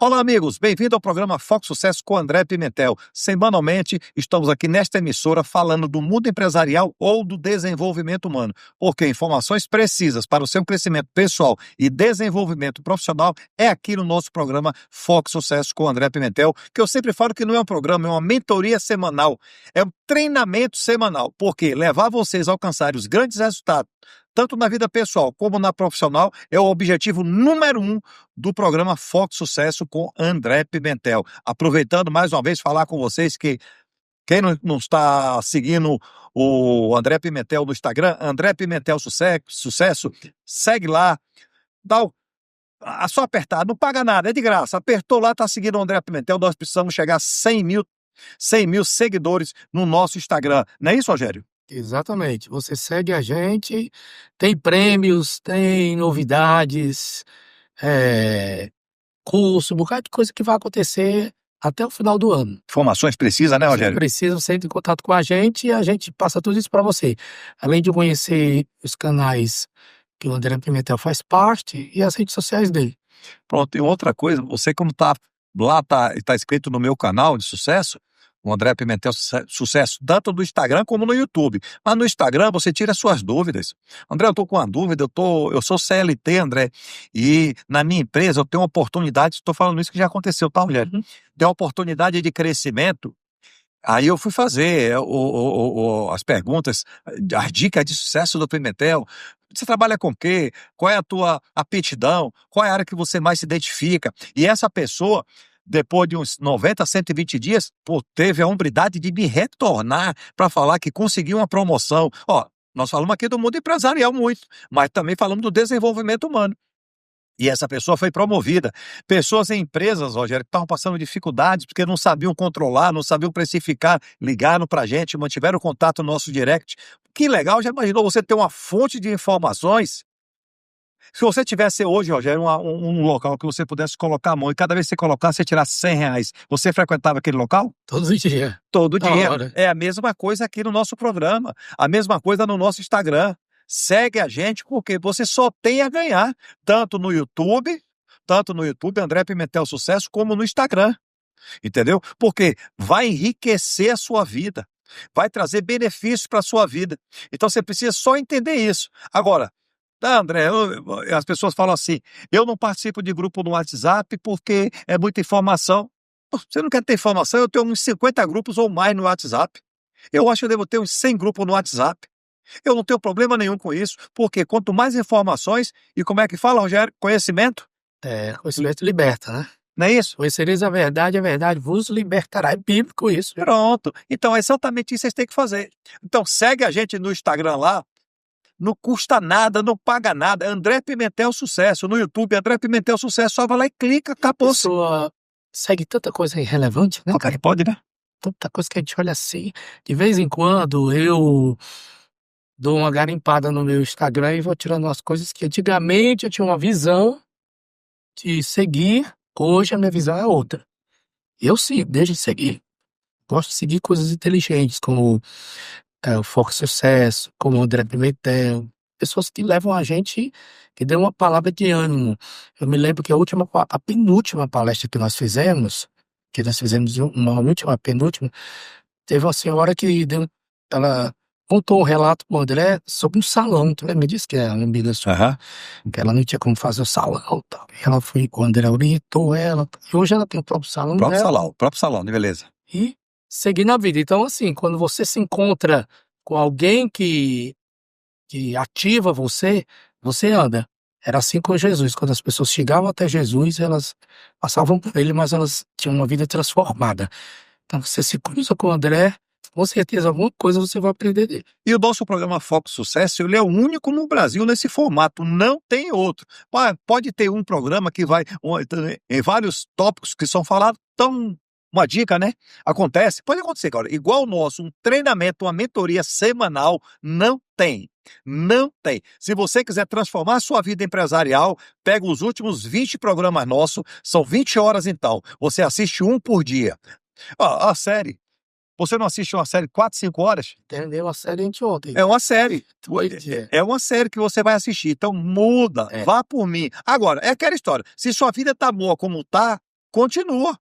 Olá, amigos, bem-vindo ao programa Foco Sucesso com André Pimentel. Semanalmente, estamos aqui nesta emissora falando do mundo empresarial ou do desenvolvimento humano, porque informações precisas para o seu crescimento pessoal e desenvolvimento profissional é aqui no nosso programa Foco Sucesso com André Pimentel, que eu sempre falo que não é um programa, é uma mentoria semanal, é um treinamento semanal, porque levar vocês a alcançarem os grandes resultados, tanto na vida pessoal como na profissional, é o objetivo número 1 do programa Foco Sucesso com André Pimentel. Aproveitando mais uma vez falar com vocês que quem não está seguindo o André Pimentel no Instagram, André Pimentel Sucesso, segue lá, é só apertar, não paga nada, é de graça. Apertou lá, está seguindo o André Pimentel, nós precisamos chegar a 100 mil seguidores no nosso Instagram. Não é isso, Rogério? Exatamente. Você segue a gente, tem prêmios, tem novidades, curso, um bocado de coisa que vai acontecer até o final do ano. Informações precisas, né, Rogério? Você precisa, você entra em contato com a gente e a gente passa tudo isso para você. Além de conhecer os canais que o André Pimentel faz parte e as redes sociais dele. Pronto, e outra coisa, você como tá lá, tá inscrito no meu canal de sucesso, o André Pimentel Sucesso, tanto no Instagram como no YouTube. Mas no Instagram você tira suas dúvidas. André, eu tô com uma dúvida, eu sou CLT, André, e na minha empresa eu tenho uma oportunidade, estou falando isso que já aconteceu, tá, mulher? Tem uma oportunidade de crescimento. Aí eu fui fazer as perguntas, as dicas de sucesso do Pimentel. Você trabalha com o quê? Qual é a tua aptidão? Qual é a área que você mais se identifica? E essa pessoa, depois de uns 90, 120 dias, teve a hombridade de me retornar para falar que conseguiu uma promoção. Ó, nós falamos aqui do mundo empresarial muito, mas também falamos do desenvolvimento humano. E essa pessoa foi promovida. Pessoas em empresas, Rogério, que estavam passando dificuldades porque não sabiam controlar, não sabiam precificar, ligaram para a gente, mantiveram contato no nosso direct. Que legal, já imaginou você ter uma fonte de informações? Se você tivesse hoje, Rogério, um local que você pudesse colocar a mão e cada vez que você colocasse, você tirasse R$100, você frequentava aquele local? Todo dia. Todo dia. Hora. É a mesma coisa aqui no nosso programa, a mesma coisa no nosso Instagram. Segue a gente porque você só tem a ganhar, tanto no YouTube, André Pimentel Sucesso, como no Instagram, entendeu? Porque vai enriquecer a sua vida, vai trazer benefícios para a sua vida. Então você precisa só entender isso. Agora, André, as pessoas falam assim, eu não participo de grupo no WhatsApp porque é muita informação. Você não quer ter informação? Eu tenho uns 50 grupos ou mais no WhatsApp. Eu acho que eu devo ter uns 100 grupos no WhatsApp. Eu não tenho problema nenhum com isso, porque quanto mais informações, e como é que fala, Rogério? Conhecimento? Conhecimento liberta, né? Não é isso? Conhecereis a verdade vos libertará. É bíblico isso. Pronto. Então é exatamente isso que vocês têm que fazer. Então segue a gente no Instagram lá, não custa nada, não paga nada. André Pimentel Sucesso. No YouTube, André Pimentel Sucesso. Só vai lá e clica, acabou. A pessoa segue tanta coisa irrelevante, né? Cara, pode, né? Tanta coisa que a gente olha assim. De vez em quando eu dou uma garimpada no meu Instagram e vou tirando umas coisas que antigamente eu tinha uma visão de seguir. Hoje a minha visão é outra. Eu sim, deixo de seguir. Gosto de seguir coisas inteligentes, como o Foco Sucesso, como o André Pimentel. Pessoas que levam a gente, que dão uma palavra de ânimo. Eu me lembro que a penúltima palestra que nós fizemos uma última, penúltima, teve uma senhora que ela contou um relato pro André sobre um salão. Tu me disse que é uma amiga sua, que ela não tinha como fazer o salão. Tal. E ela foi, o André orientou ela. E hoje ela tem o próprio salão dela. O próprio salão, de beleza. E seguir na vida. Então, assim, quando você se encontra com alguém que ativa você, você anda. Era assim com Jesus. Quando as pessoas chegavam até Jesus, elas passavam por ele, mas elas tinham uma vida transformada. Então, você se cruza com o André, com certeza alguma coisa você vai aprender dele. E o nosso programa Foco Sucesso, ele é o único no Brasil nesse formato, não tem outro. Pode ter um programa que vai em vários tópicos que são falados, uma dica, né? Pode acontecer agora, igual o nosso, um treinamento, uma mentoria semanal, não tem. Não tem. Se você quiser transformar a sua vida empresarial, pega os últimos 20 programas nossos, são 20 horas então, você assiste um por dia. A série, você não assiste uma série 4, 5 horas? Entendeu? A série anteontem. É uma série. É uma série que você vai assistir. Então muda, vá por mim. Agora, é aquela história. Se sua vida tá boa como tá, Continua.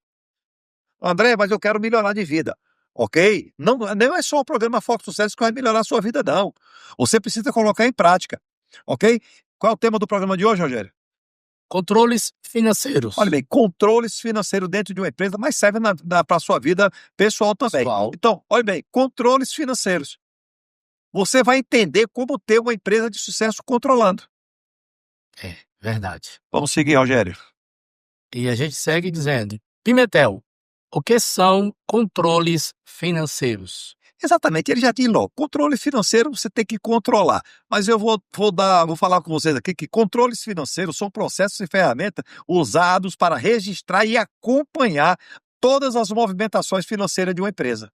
André, mas eu quero melhorar de vida. Ok? Não é só o programa Foco Sucesso que vai melhorar a sua vida, não. Você precisa colocar em prática. Ok? Qual é o tema do programa de hoje, Rogério? Controles financeiros. Olha bem, controles financeiros dentro de uma empresa, mas serve para a sua vida pessoal também. Pessoal. Então, olha bem, controles financeiros. Você vai entender como ter uma empresa de sucesso controlando. É, verdade. Vamos seguir, Rogério. E a gente segue dizendo, Pimentel, o que são controles financeiros? Exatamente, ele já tinha lá, controle financeiro você tem que controlar. Mas eu vou falar com vocês aqui que controles financeiros são processos e ferramentas usados para registrar e acompanhar todas as movimentações financeiras de uma empresa.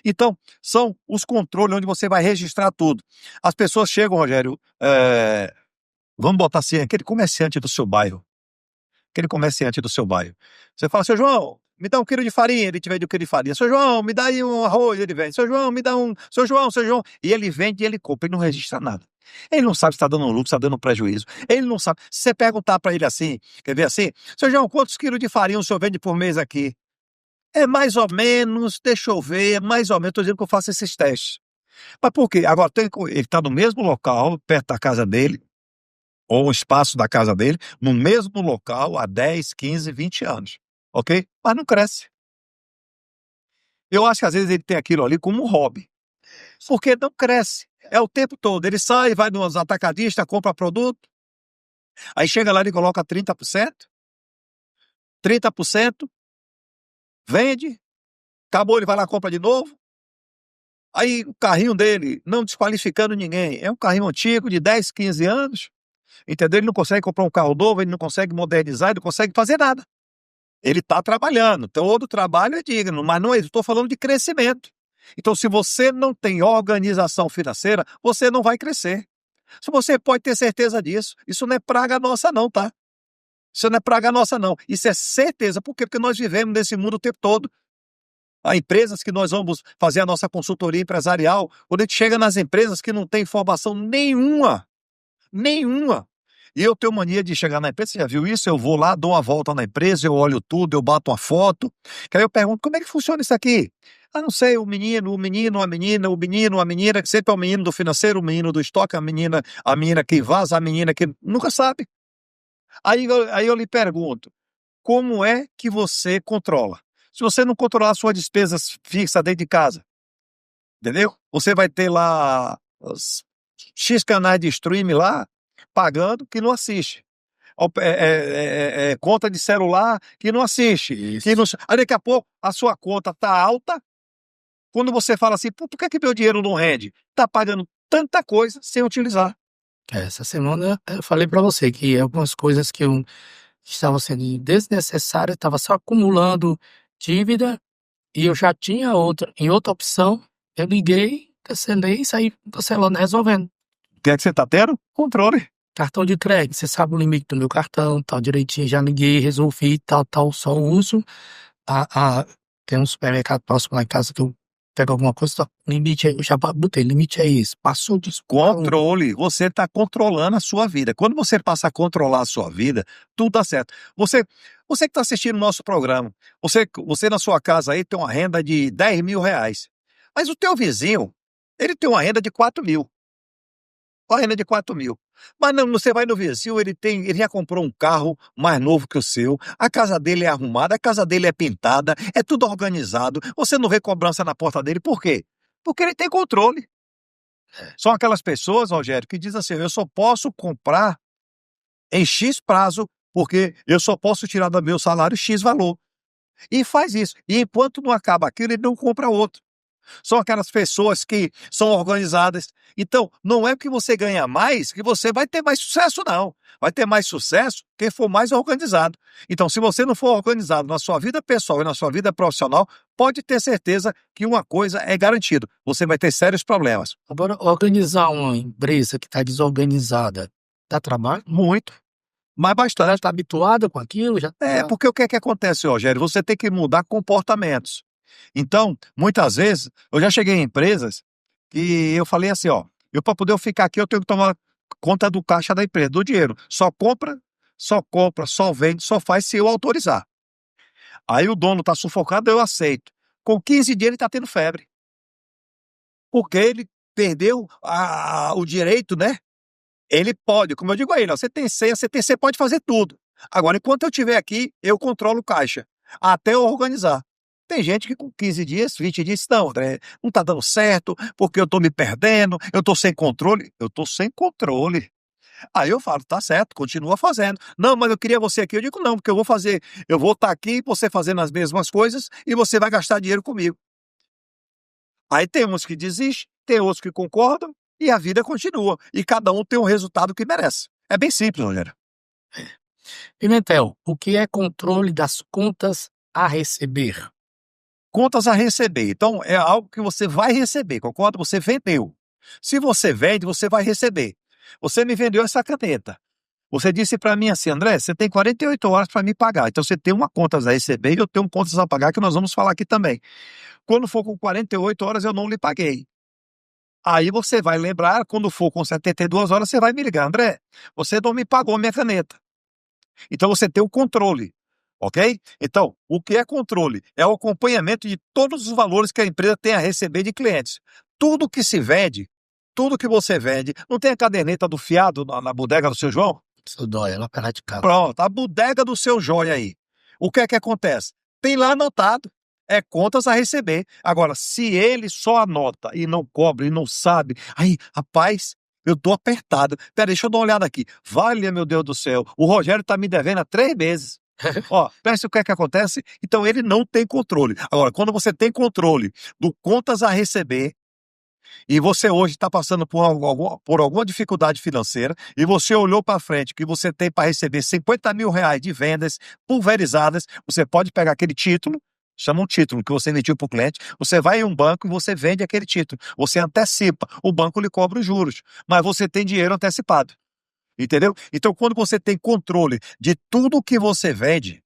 Então, são os controles onde você vai registrar tudo. As pessoas chegam, Rogério, vamos botar assim, aquele comerciante do seu bairro. Você fala, seu João, me dá 1 quilo de farinha, ele te vende 1 quilo de farinha. Seu João, me dá aí um arroz, ele vende. Seu João, me dá um... Seu João. E ele vende e ele compra, ele não registra nada. Ele não sabe se está dando lucro, se está dando prejuízo. Ele não sabe. Se você perguntar para ele assim, quer ver assim? Seu João, quantos quilos de farinha o senhor vende por mês aqui? É mais ou menos, deixa eu ver, é mais ou menos, estou dizendo que eu faço esses testes. Mas por quê? Agora, ele está no mesmo local, perto da casa dele, ou o espaço da casa dele, no mesmo local há 10, 15, 20 anos. Ok? Mas não cresce. Eu acho que às vezes ele tem aquilo ali como um hobby. Porque não cresce. É o tempo todo. Ele sai, vai nos atacadistas, compra produto. Aí chega lá e coloca 30%. 30%. Vende. Acabou, ele vai lá e compra de novo. Aí o carrinho dele, não desqualificando ninguém, é um carrinho antigo de 10, 15 anos. Entendeu? Ele não consegue comprar um carro novo, ele não consegue modernizar, ele não consegue fazer nada. Ele está trabalhando, todo trabalho é digno, mas não é, estou falando de crescimento. Então, se você não tem organização financeira, você não vai crescer. Se você pode ter certeza disso, isso não é praga nossa não, tá? Isso não é praga nossa não, isso é certeza. Por quê? Porque nós vivemos nesse mundo o tempo todo. Há empresas que nós vamos fazer a nossa consultoria empresarial, quando a gente chega nas empresas que não tem informação nenhuma. E eu tenho mania de chegar na empresa, você já viu isso? Eu vou lá, dou uma volta na empresa, eu olho tudo, eu bato uma foto, que aí eu pergunto, como é que funciona isso aqui? Ah, não sei, a menina, a menina, que sempre é o menino do financeiro, o menino do estoque, a menina que vaza, a menina que nunca sabe. Aí eu lhe pergunto, como é que você controla? Se você não controlar as suas despesas fixas dentro de casa, entendeu? Você vai ter lá os X canais de streaming lá, pagando, que não assiste. Conta de celular que não assiste. Que não... Aí daqui a pouco a sua conta está alta. Quando você fala assim, por que meu dinheiro não rende? Está pagando tanta coisa sem utilizar. Essa semana eu falei para você que algumas coisas que eu estavam sendo desnecessárias, estava só acumulando dívida e eu já tinha em outra opção. Eu liguei, cancelei e saí cancelando, resolvendo. O que é que você está tendo? Controle. Cartão de crédito, você sabe o limite do meu cartão, tal, direitinho, já liguei, resolvi, tal, só uso. Tem um supermercado próximo lá em casa que eu pego alguma coisa, tá, limite aí, eu já botei, limite é isso, passou disso. Controle, você está controlando a sua vida. Quando você passa a controlar a sua vida, tudo dá certo. Você que está assistindo o nosso programa, você na sua casa aí tem uma renda de 10 mil reais, mas o teu vizinho, ele tem uma renda de 4 mil. Uma renda de 4 mil. Mas não, você vai no vizinho, ele já comprou um carro mais novo que o seu, a casa dele é arrumada, a casa dele é pintada, é tudo organizado, você não vê cobrança na porta dele, por quê? Porque ele tem controle. São aquelas pessoas, Rogério, que dizem assim, eu só posso comprar em X prazo, porque eu só posso tirar do meu salário X valor. E faz isso. E enquanto não acaba aquilo, ele não compra outro. São aquelas pessoas que são organizadas. Então, não é porque você ganha mais que você vai ter mais sucesso, não. Vai ter mais sucesso quem for mais organizado. Então, se você não for organizado na sua vida pessoal e na sua vida profissional, pode ter certeza que uma coisa é garantida. Você vai ter sérios problemas. Agora, organizar uma empresa que está desorganizada, dá trabalho? Muito. Mas bastante. Ela está habituada com aquilo? Porque o que é que acontece, Rogério? Você tem que mudar comportamentos. Então, muitas vezes, eu já cheguei em empresas que eu falei assim, ó, para poder ficar aqui, eu tenho que tomar conta do caixa da empresa, do dinheiro. Só compra, só vende, só faz se eu autorizar. Aí o dono está sufocado, eu aceito. Com 15 dias ele está tendo febre. Porque ele perdeu o direito, né? Ele pode, como eu digo a ele, ó, você tem senha, você pode fazer tudo. Agora, enquanto eu estiver aqui, eu controlo o caixa, até eu organizar. Tem gente que com 15 dias, 20 dias, não, André, não está dando certo, porque eu estou me perdendo, eu estou sem controle. Eu estou sem controle. Aí eu falo, tá certo, continua fazendo. Não, mas eu queria você aqui. Eu digo, não, porque eu vou estar aqui, você fazendo as mesmas coisas, e você vai gastar dinheiro comigo. Aí tem uns que desistem, tem outros que concordam, e a vida continua. E cada um tem o resultado que merece. É bem simples, Rogério. Pimentel, o que é controle das contas a receber? Contas a receber. Então, é algo que você vai receber, concorda? Você vendeu. Se você vende, você vai receber. Você me vendeu essa caneta. Você disse para mim assim, André, você tem 48 horas para me pagar. Então, você tem uma contas a receber e eu tenho contas a pagar, que nós vamos falar aqui também. Quando for com 48 horas, eu não lhe paguei. Aí você vai lembrar, quando for com 72 horas, você vai me ligar. André, você não me pagou minha caneta. Então você tem o controle, ok? Então, o que é controle? É o acompanhamento de todos os valores que a empresa tem a receber de clientes. Tudo que se vende, tudo que você vende, não tem a caderneta do fiado na bodega do seu João? Isso dói, ela parar de casa. Pronto, a bodega do seu Jóia aí. O que é que acontece? Tem lá anotado, é contas a receber. Agora, se ele só anota e não cobra e não sabe, aí, rapaz, eu tô apertado. Pera, deixa eu dar uma olhada aqui. Vale, meu Deus do céu, o Rogério tá me devendo há 3 meses. Ó, pensa o que é que acontece? Então ele não tem controle. Agora, quando você tem controle do contas a receber, e você hoje está passando por alguma dificuldade financeira e você olhou para frente que você tem para receber R$ 50 mil de vendas pulverizadas, você pode pegar aquele título, chama um título que você emitiu para o cliente, você vai em um banco e você vende aquele título, você antecipa, o banco lhe cobra os juros, mas você tem dinheiro antecipado, entendeu? Então, quando você tem controle de tudo que você vende,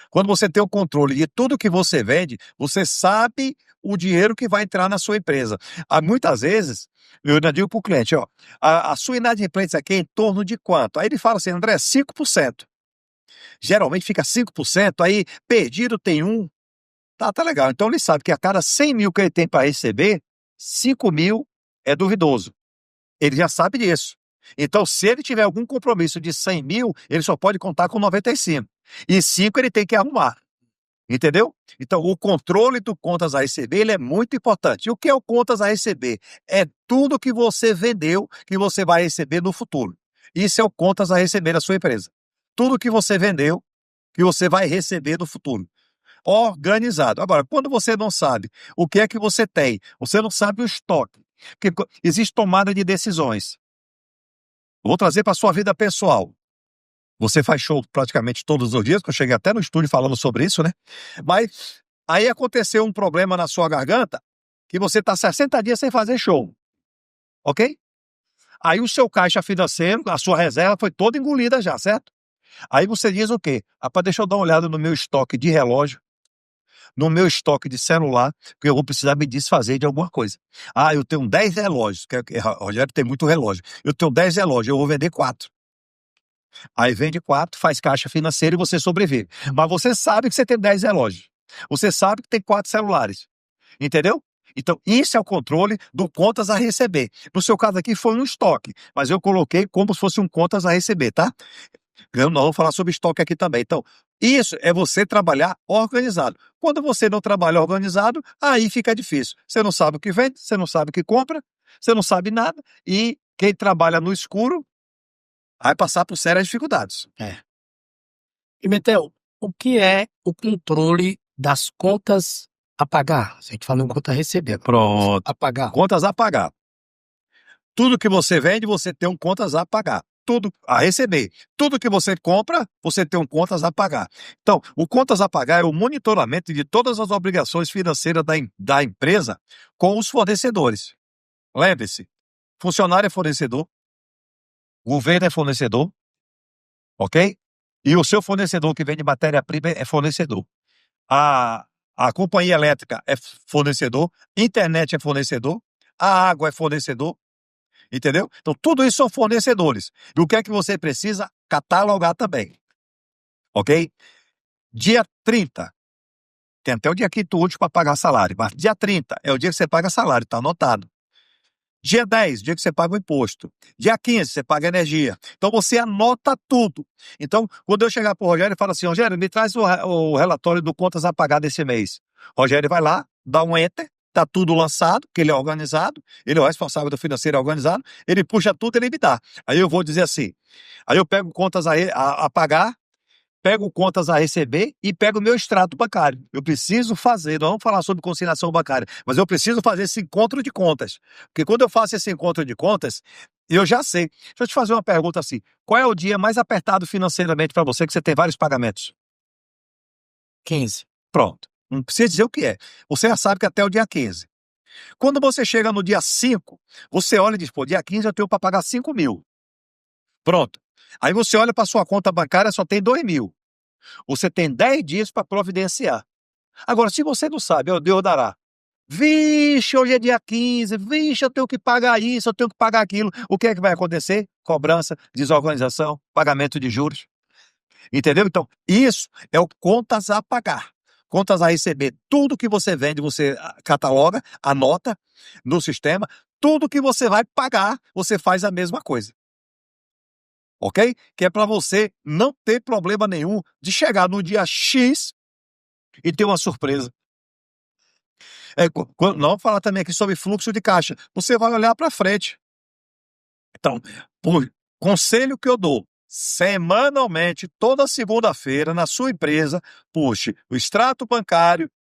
quando você tem o controle de tudo que você vende, você sabe o dinheiro que vai entrar na sua empresa. Muitas vezes, eu ainda digo para o cliente, ó, a sua inadimplência aqui é em torno de quanto? Aí ele fala assim, André, 5%. Geralmente fica 5%, aí perdido tem 1. Tá legal. Então ele sabe que a cada 100 mil que ele tem para receber, 5 mil é duvidoso. Ele já sabe disso. Então, se ele tiver algum compromisso de 100 mil, ele só pode contar com 95. E 5 ele tem que arrumar. Entendeu? Então, o controle do contas a receber, ele é muito importante. E o que é o contas a receber? É tudo que você vendeu que você vai receber no futuro. Isso é o contas a receber da sua empresa. Tudo que você vendeu que você vai receber no futuro. Organizado. Agora, quando você não sabe o que é que você tem, você não sabe o estoque, porque existe tomada de decisões. Vou trazer para a sua vida pessoal. Você faz show praticamente todos os dias, que eu cheguei até no estúdio falando sobre isso, né? Mas aí aconteceu um problema na sua garganta, que você está 60 dias sem fazer show, ok? Aí o seu caixa financeiro, a sua reserva foi toda engolida já, certo? Aí você diz o quê? Rapaz, deixa eu dar uma olhada no meu estoque de relógio, no meu estoque de celular, porque eu vou precisar me desfazer de alguma coisa. Eu tenho 10 relógios, Rogério tem muito relógio. Eu tenho 10 relógios, eu vou vender 4. Aí vende 4, faz caixa financeira e você sobrevive. Mas você sabe que você tem 10 relógios. Você sabe que tem 4 celulares. Entendeu? Então, isso é o controle do contas a receber. No seu caso aqui foi um estoque, mas eu coloquei como se fosse um contas a receber, tá? Nós vamos falar sobre estoque aqui também. Então, isso é você trabalhar organizado. Quando você não trabalha organizado, aí fica difícil. Você não sabe o que vende, você não sabe o que compra, você não sabe nada, e quem trabalha no escuro vai passar por sérias dificuldades. Pimentel, o que é o controle das contas a pagar? A gente falou em conta a receber. Pronto. A pagar. Contas a pagar. Tudo que você vende, você tem um contas a pagar. Tudo a receber. Tudo que você compra, você tem um contas a pagar. Então, o contas a pagar é o monitoramento de todas as obrigações financeiras da empresa com os fornecedores. Lembre-se, funcionário é fornecedor, governo é fornecedor, ok? E o seu fornecedor que vende matéria-prima é fornecedor. A companhia elétrica é fornecedor, internet é fornecedor, a água é fornecedor, entendeu? Então, tudo isso são fornecedores. E o que é que você precisa? Catalogar também, ok? Dia 30 Tem até o dia 5º útil para pagar salário, mas dia 30 é o dia que você paga salário, está anotado. Dia 10, dia que você paga o imposto. Dia 15, você paga energia. Então, você anota tudo. Então, quando eu chegar para o Rogério e falo assim, Rogério, me traz o relatório do contas a pagar desse mês. Rogério vai lá, dá um enter, tá tudo lançado, que ele é organizado, ele é o responsável do financeiro organizado, ele puxa tudo, ele me dá. Aí eu vou dizer assim, aí eu pego contas a pagar, pego contas a receber e pego o meu extrato bancário. Eu preciso fazer, não vamos falar sobre consignação bancária, mas eu preciso fazer esse encontro de contas. Porque quando eu faço esse encontro de contas, eu já sei. Deixa eu te fazer uma pergunta assim. Qual é o dia mais apertado financeiramente para você, que você tem vários pagamentos? 15. Pronto. Não precisa dizer o que é. Você já sabe que até o dia 15. Quando você chega no dia 5, você olha e diz, pô, dia 15 eu tenho para pagar 5 mil. Pronto. Aí você olha para sua conta bancária, só tem 2 mil. Você tem 10 dias para providenciar. Agora, se você não sabe, ó, Deus dará. Vixe, hoje é dia 15, vixe, eu tenho que pagar isso, eu tenho que pagar aquilo. O que é que vai acontecer? Cobrança, desorganização, pagamento de juros. Entendeu? Então, isso é o contas a pagar. Contas a receber. Tudo que você vende, você cataloga, anota no sistema. Tudo que você vai pagar, você faz a mesma coisa. Ok? Que é para você não ter problema nenhum de chegar no dia X e ter uma surpresa. Não vou falar também aqui sobre fluxo de caixa. Você vai olhar para frente. Então, conselho que eu dou, semanalmente, toda segunda-feira, na sua empresa, puxe o extrato bancário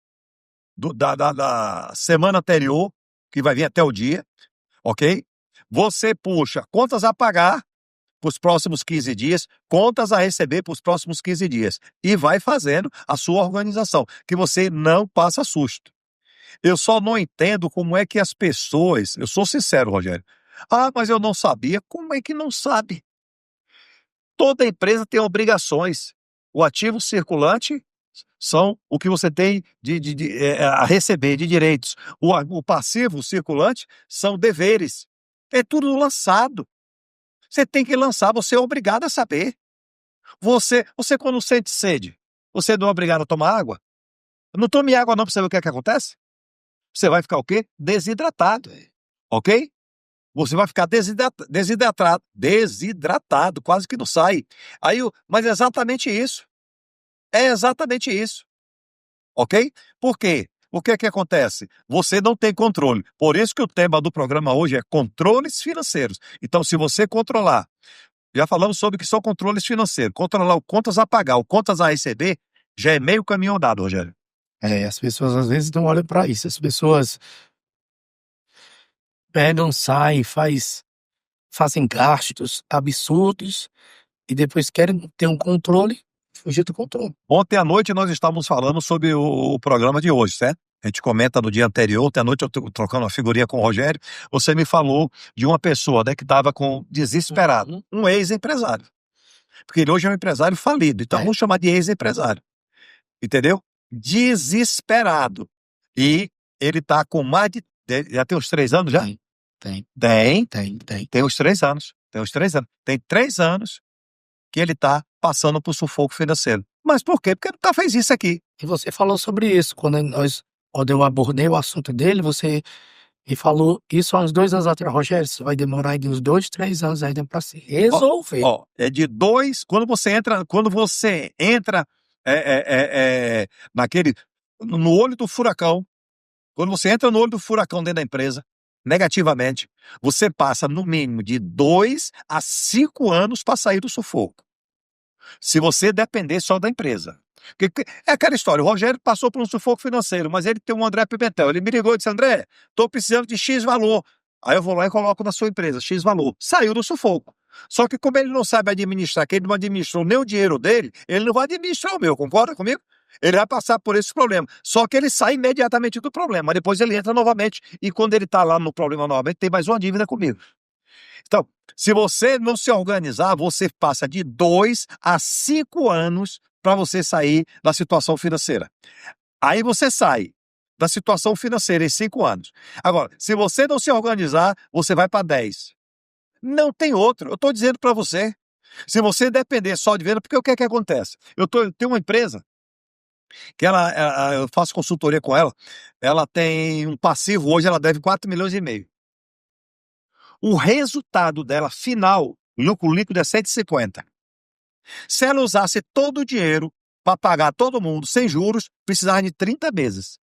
da semana anterior, que vai vir até o dia, ok? Você puxa contas a pagar para os próximos 15 dias, contas a receber para os próximos 15 dias. E vai fazendo a sua organização, que você não passa susto. Eu só não entendo como é que as pessoas... Eu sou sincero, Rogério. Ah, mas eu não sabia. Como é que não sabe? Toda empresa tem obrigações. O ativo circulante são o que você tem a receber de direitos. O passivo circulante são deveres. É tudo lançado. Você tem que lançar, você é obrigado a saber. Você quando sente sede, você não é obrigado a tomar água? Não tome água não para saber o que é que acontece? Você vai ficar o quê? Desidratado. Ok? Você vai ficar desidratado, quase que não sai. Mas é exatamente isso. É exatamente isso. Ok? Por quê? O que é que acontece? Você não tem controle. Por isso que o tema do programa hoje é controles financeiros. Então, se você controlar, já falamos sobre o que são controles financeiros, controlar o contas a pagar, o contas a receber, já é meio caminho andado, Rogério. As pessoas às vezes não olham para isso. As pessoas pegam, saem, fazem gastos absurdos e depois querem ter um controle, fugir do controle. Ontem à noite nós estávamos falando sobre o programa de hoje, certo? A gente comenta no dia anterior, ontem à noite eu trocando uma figurinha com o Rogério, você me falou de uma pessoa, né, que estava desesperado, um ex-empresário. Porque ele hoje é um empresário falido, então vamos chamar de ex-empresário. Entendeu? Desesperado. E ele está com mais de... Já tem uns 3 anos já? Tem. Tem uns 3 anos. Tem 3 anos que ele está passando por sufoco financeiro. Mas por quê? Porque ele nunca fez isso aqui. E você falou sobre isso, quando eu abordei o assunto dele, você me falou isso há uns 2 anos atrás. Rogério, isso vai demorar de uns 2, 3 anos ainda para se resolver. É de 2, quando você entra no olho do furacão, quando você entra no olho do furacão dentro da empresa, negativamente, você passa no mínimo de 2 a 5 anos para sair do sufoco. Se você depender só da empresa. Porque é aquela história, o Rogério passou por um sufoco financeiro, mas ele tem um André Pimentel. Ele me ligou e disse, André, estou precisando de X valor. Aí eu vou lá e coloco na sua empresa, X valor. Saiu do sufoco. Só que como ele não sabe administrar, que ele não administrou nem o dinheiro dele, ele não vai administrar o meu, concorda comigo? Ele vai passar por esse problema. Só que ele sai imediatamente do problema, mas depois ele entra novamente. E quando ele está lá no problema novamente, tem mais uma dívida comigo. Então, se você não se organizar, você passa de 2 a 5 anos para você sair da situação financeira. Aí você sai da situação financeira em 5 anos. Agora, se você não se organizar, você vai para 10. Não tem outro. Eu estou dizendo para você. Se você depender só de venda, porque o que é que acontece? Eu tenho uma empresa que eu faço consultoria com ela, ela tem um passivo, hoje ela deve 4 milhões e meio. O resultado dela final, lucro líquido é 150. Se ela usasse todo o dinheiro para pagar todo mundo sem juros, precisava de 30 meses.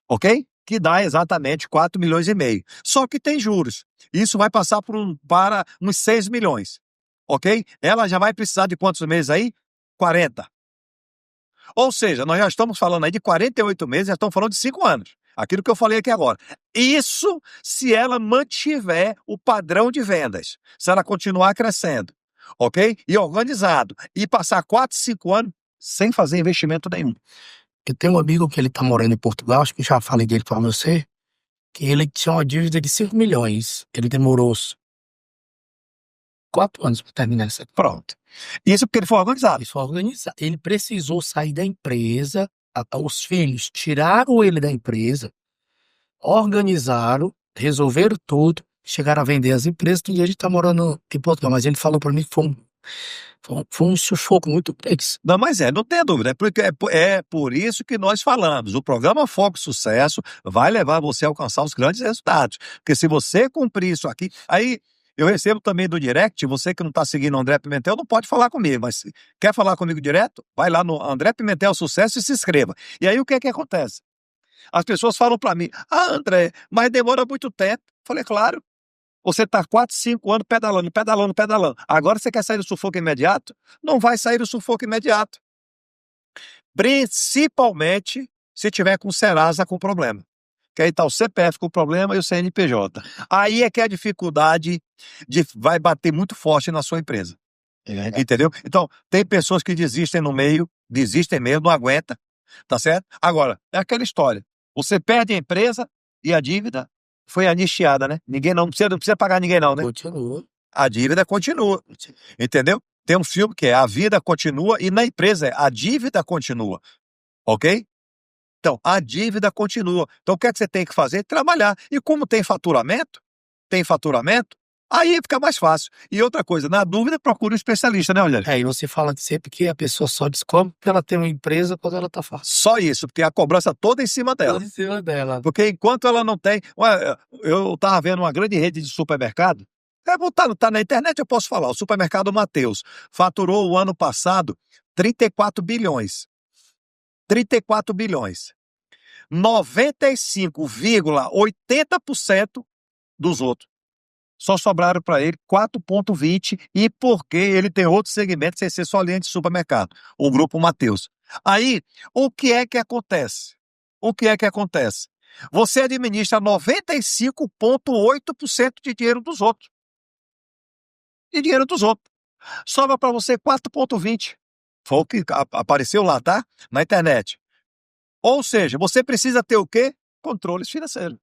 Ok? Que dá exatamente 4 milhões e meio. Só que tem juros. Isso vai passar para uns 6 milhões. Ok? Ela já vai precisar de quantos meses aí? 40. Ou seja, nós já estamos falando aí de 48 meses, já estamos falando de 5 anos. Aquilo que eu falei aqui agora. Isso se ela mantiver o padrão de vendas. Se ela continuar crescendo. Ok? E organizado. E passar 4, 5 anos sem fazer investimento nenhum. Eu tenho um amigo que ele tá morando em Portugal, acho que já falei dele pra você, que ele tinha uma dívida de 5 milhões. Ele demorou 4 anos para terminar essa. Pronto. Isso porque ele foi organizado. Ele foi organizado. Ele precisou sair da empresa, os filhos tiraram ele da empresa, organizaram, resolveram tudo, chegaram a vender as empresas, que ele tá morando em Portugal. Mas ele falou para mim que foi um sufoco muito grande. Não, mas não tem dúvida. É por isso que nós falamos. O programa Foco Sucesso vai levar você a alcançar os grandes resultados. Porque se você cumprir isso aqui, aí eu recebo também do direct, você que não está seguindo o André Pimentel não pode falar comigo, mas quer falar comigo direto? Vai lá no André Pimentel Sucesso e se inscreva. E aí o que é que acontece? As pessoas falam para mim, André, mas demora muito tempo. Eu falei, claro. Você está 4, 5 anos pedalando, pedalando, pedalando. Agora você quer sair do sufoco imediato? Não vai sair do sufoco imediato. Principalmente se tiver com o Serasa com problema. Que aí está o CPF com problema e o CNPJ. Aí é que a dificuldade vai bater muito forte na sua empresa. Entendeu? Então, tem pessoas que desistem no meio, desistem mesmo, não aguenta. Tá certo? Agora, é aquela história. Você perde a empresa e a dívida foi anistiada, né? Não precisa pagar ninguém não, né? Continua. A dívida continua. Entendeu? Tem um filme que é A Vida Continua e na empresa é A Dívida Continua. Ok? Então, a dívida continua. Então, o que é que você tem que fazer? Trabalhar. E como tem faturamento, aí fica mais fácil. E outra coisa, na dúvida, procure um especialista, né, Rogério? E você fala sempre que a pessoa só descobre porque ela tem uma empresa quando ela tá fácil. Só isso, porque a cobrança toda é em cima dela. Toda em cima dela. Porque enquanto ela não tem... Eu estava vendo uma grande rede de supermercado, tá na internet, eu posso falar, o supermercado Mateus faturou o ano passado 34 bilhões. 34 bilhões. 95,80% dos outros. Só sobraram para ele 4,20 e porque ele tem outros segmentos sem ser só linha de supermercado, o Grupo Mateus. Aí, o que é que acontece? Você administra 95,8% de dinheiro dos outros. Sobra para você 4,20. Foi o que apareceu lá, tá? Na internet. Ou seja, você precisa ter o quê? Controles financeiros.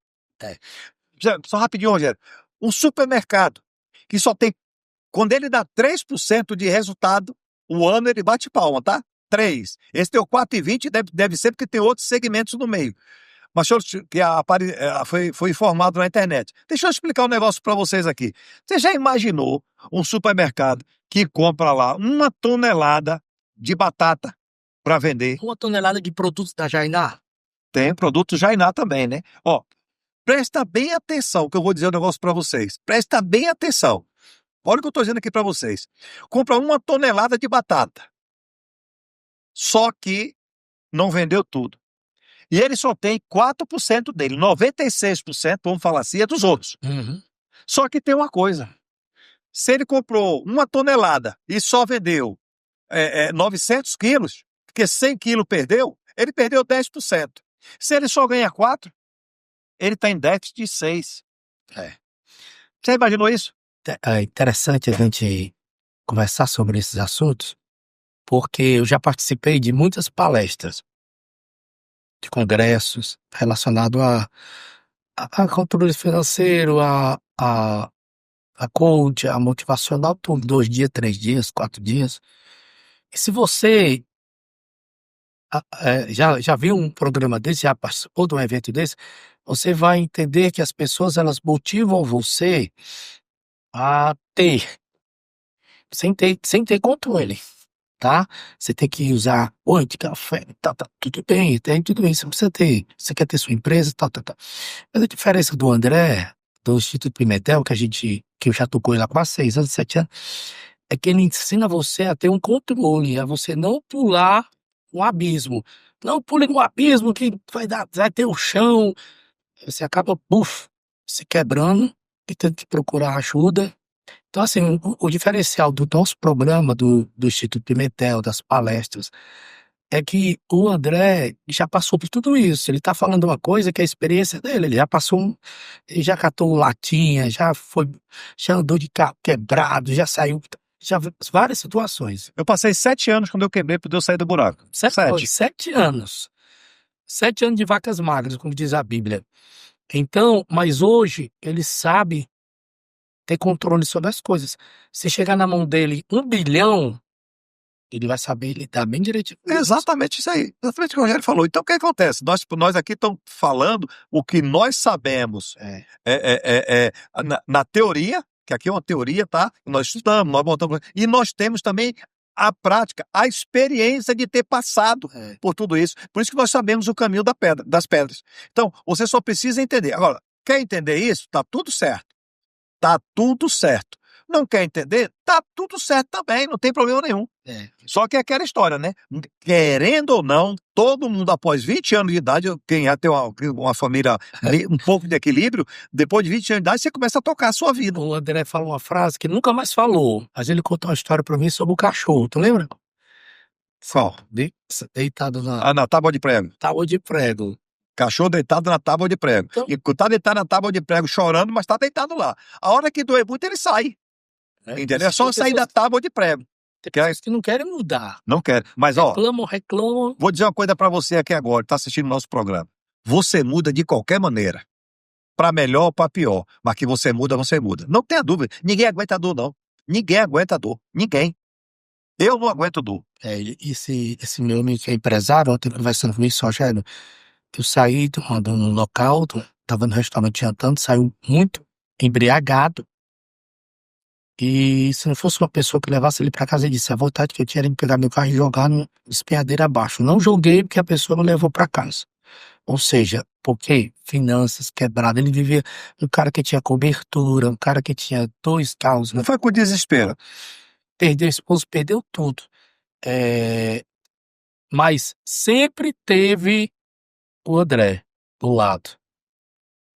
Só rapidinho, Rogério. Um supermercado que só tem... Quando ele dá 3% de resultado, o ano ele bate palma, tá? 3. Esse teu 4,20 deve ser porque tem outros segmentos no meio. Mas que foi informado na internet. Deixa eu explicar um negócio para vocês aqui. Você já imaginou um supermercado que compra lá 1 tonelada de batata para vender? 1 tonelada de produtos da Jainá? Tem produto Jainá também, né? Ó, presta bem atenção que eu vou dizer um negócio para vocês. Presta bem atenção. Olha o que eu estou dizendo aqui para vocês. Compra 1 tonelada de batata. Só que não vendeu tudo. E ele só tem 4% dele. 96%, vamos falar assim, é dos outros. Uhum. Só que tem uma coisa. Se ele comprou 1 tonelada e só vendeu 900 quilos, porque 100 quilos perdeu, ele perdeu 10%. Se ele só ganha 4, ele está em déficit de 6. Você imaginou isso? É interessante a gente conversar sobre esses assuntos, porque eu já participei de muitas palestras, de congressos relacionados a controle financeiro, a coach, a motivacional, tudo, 2 dias, 3 dias, 4 dias. E se você já viu um programa desse, já participou de um evento desse, você vai entender que as pessoas, elas motivam você a ter, sem ter controle. tá? Você tem que usar oi de café, tudo bem, tem tudo isso, você precisa ter. Você quer ter sua empresa, tal. Mas a diferença do André, do Instituto Pimentel, que eu já tocou ele há quase 6 anos, 7 anos, é que ele ensina você a ter um controle, a você não pular um abismo. Não pule no abismo que vai ter o chão. Você acaba, se quebrando e tendo que procurar ajuda. Então, assim, o diferencial do nosso programa, do Instituto Pimentel, das palestras, é que o André já passou por tudo isso. Ele está falando uma coisa que é a experiência dele. Ele já passou, ele já catou latinha, já andou de carro quebrado, já saiu, já várias situações. Eu passei 7 anos quando eu quebrei para eu sair do buraco. 7. 7 anos. 7 anos de vacas magras, como diz a Bíblia. Então, mas hoje ele sabe ter controle sobre as coisas. Se chegar na mão dele 1 bilhão, ele vai saber lidar bem direitinho com isso. Exatamente isso aí. Exatamente o que o Rogério falou. Então, o que acontece? Nós aqui estamos falando o que nós sabemos na teoria, que aqui é uma teoria, tá? Nós estudamos, nós montamos. E nós temos também a prática, a experiência de ter passado por tudo isso. Por isso que nós sabemos o caminho das pedras. Então, você só precisa entender. Agora, quer entender isso? Tá tudo certo. Tá tudo certo. Não quer entender? Tá tudo certo também, não tem problema nenhum. Só que é aquela história, né? Querendo ou não, todo mundo após 20 anos de idade, quem já tem uma família um pouco de equilíbrio, depois de 20 anos de idade, você começa a tocar a sua vida. O André fala uma frase que nunca mais falou, mas ele contou uma história pra mim sobre o cachorro, tu lembra? Qual? Deitado na Na tábua de prego. tábua de prego. Cachorro deitado na tábua de prego. Então, E tá deitado na tábua de prego chorando, mas tá deitado lá. A hora que doer muito, ele sai. Entendeu? É só sair da tábua de prego. Tem pessoas que não querem mudar. Não quer. Mas, ó, Reclamam. vou dizer uma coisa pra você aqui agora, que tá assistindo o nosso programa. Você muda de qualquer maneira. Pra melhor ou pra pior. Mas que você muda, você muda. Não tenha dúvida. Ninguém aguenta dor, não. Ninguém aguenta dor. Ninguém. Eu não aguento dor. Esse meu amigo que é empresário, ontem conversando comigo, Rogério, eu saí de um local, tava no restaurante jantando, saiu muito embriagado. E se não fosse uma pessoa que levasse ele pra casa, ele disse, a vontade que eu tinha era de pegar meu carro e jogar no despenhadeiro abaixo. Não joguei porque a pessoa não levou pra casa. Ou seja, porque finanças quebradas, ele vivia um cara que tinha cobertura, um cara que tinha 2 carros, Não foi com desespero. perdeu a esposa, perdeu tudo. Mas sempre teve o André do lado.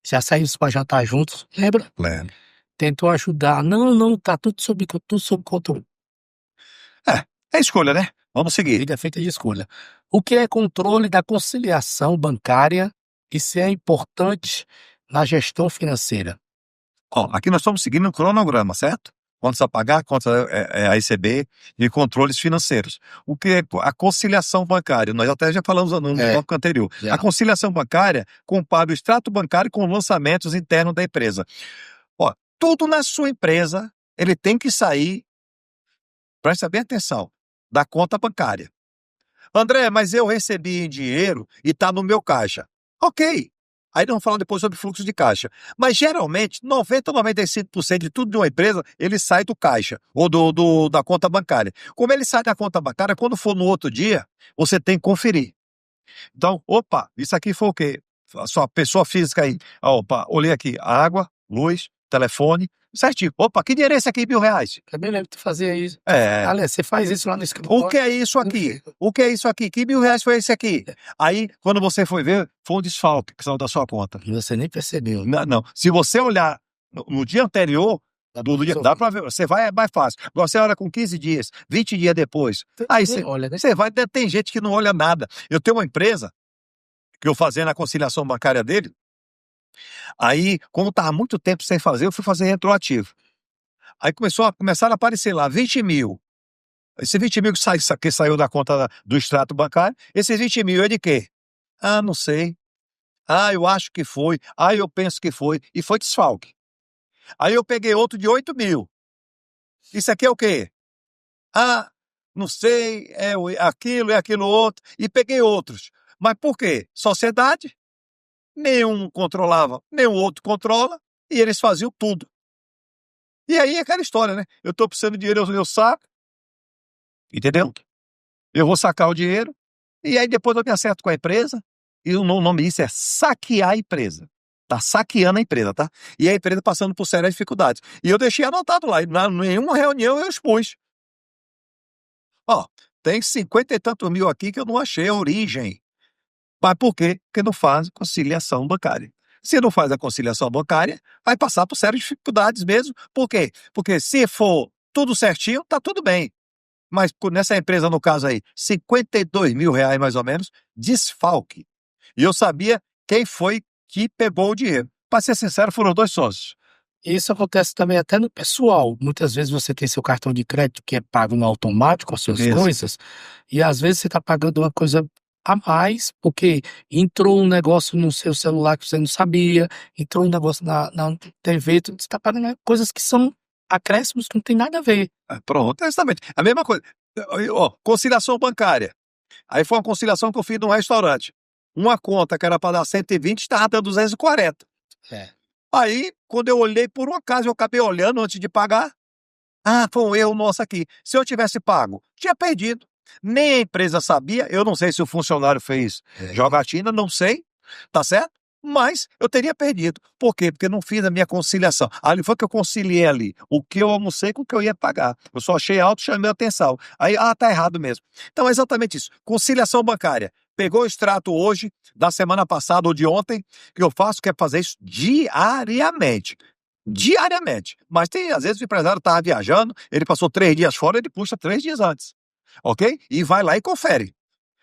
Já saímos pra jantar juntos, lembra? Lembro. Tentou ajudar. Não, tá tudo sob controle. É escolha, né? Vamos seguir. Vida é feita de escolha. O que é controle da conciliação bancária e se é importante na gestão financeira? Ó, aqui nós estamos seguindo um cronograma, certo? Contas a pagar, contas a receber e controles financeiros. O que é a conciliação bancária? Nós até já falamos no bloco anterior. Já. A conciliação bancária compara o extrato bancário com lançamentos internos da empresa. Ó, tudo na sua empresa, ele tem que sair, presta bem atenção, da conta bancária. André, mas eu recebi em dinheiro e está no meu caixa. Ok. Aí nós vamos falar depois sobre fluxo de caixa. Mas geralmente, 90% a 95% de tudo de uma empresa, ele sai do caixa ou da conta bancária. Como ele sai da conta bancária, quando for no outro dia, você tem que conferir. Então, opa, isso aqui foi o quê? A sua pessoa física aí. Opa, olhei aqui, água, luz, telefone, certinho. Opa, que dinheiro é esse aqui, R$1.000? Também lembro que tu fazia isso. É. Aliás, você faz isso lá no escritório. O que é isso aqui? O que é isso aqui? Que R$1.000 foi esse aqui? Aí, quando você foi ver, foi um desfalque que saiu da sua conta. E você nem percebeu. Não. Se você olhar no dia anterior, dá pra ver, você vai, é mais fácil. Agora você olha com 15 dias, 20 dias depois. Aí você olha, né? vai, tem gente que não olha nada. Eu tenho uma empresa que eu fazia na conciliação bancária dele. Aí, como estava muito tempo sem fazer, eu fui fazer retroativo. Aí começaram a aparecer lá 20 mil. Esse 20 mil que saiu da conta do extrato bancário, esses 20 mil é de quê? Ah, não sei. Ah, eu acho que foi. Ah, eu penso que foi. E foi desfalque. Aí eu peguei outro de 8 mil. Isso aqui é o quê? Ah, não sei, é aquilo outro. E peguei outros. Mas por quê? Sociedade, nenhum controlava, nenhum outro controla, e eles faziam tudo. E aí é aquela história, né? Eu tô precisando de dinheiro, eu saco. Entendeu? eu vou sacar o dinheiro, e aí depois eu me acerto com a empresa, e o nome disso é saquear a empresa. Tá saqueando a empresa, tá? E a empresa passando por sérias dificuldades. E eu deixei anotado lá, e na nenhuma reunião eu expus. Ó, tem 50 e tantos mil aqui que eu não achei a origem. Mas por quê? Porque não faz conciliação bancária. Se não faz a conciliação bancária, vai passar por sérias dificuldades mesmo. Por quê? Porque se for tudo certinho, tá tudo bem. Mas nessa empresa, no caso aí, 52 mil reais mais ou menos, desfalque. E eu sabia quem foi que pegou o dinheiro. Para ser sincero, foram 2 sócios. Isso acontece também até no pessoal. Muitas vezes você tem seu cartão de crédito que é pago no automático, as suas Isso. coisas, e às vezes você está pagando uma coisa a mais, porque entrou um negócio no seu celular que você não sabia, entrou um negócio na TV, você está pagando coisas que são acréscimos que não tem nada a ver. Pronto, exatamente. A mesma coisa. Ó, conciliação bancária. Aí foi uma conciliação que eu fiz num restaurante. Uma conta que era para dar 120, estava dando 240. É. Aí, quando eu olhei, por um acaso, eu acabei olhando antes de pagar. Ah, foi um erro nosso aqui. Se eu tivesse pago, tinha perdido. Nem a empresa sabia. Eu não sei se o funcionário fez jogatina, não sei. Tá certo? Mas eu teria perdido. Por quê? Porque não fiz a minha conciliação. Ali foi que eu conciliei ali. O que eu almocei com o que eu ia pagar. Eu só achei alto e chamei a atenção. Aí, tá errado mesmo. Então é exatamente isso. Conciliação bancária. Pegou o extrato hoje, da semana passada ou de ontem, que eu faço, que é fazer isso diariamente. Diariamente. Mas tem, às vezes, o empresário estava viajando, ele passou 3 dias fora, ele puxa 3 dias antes. Ok? E vai lá e confere.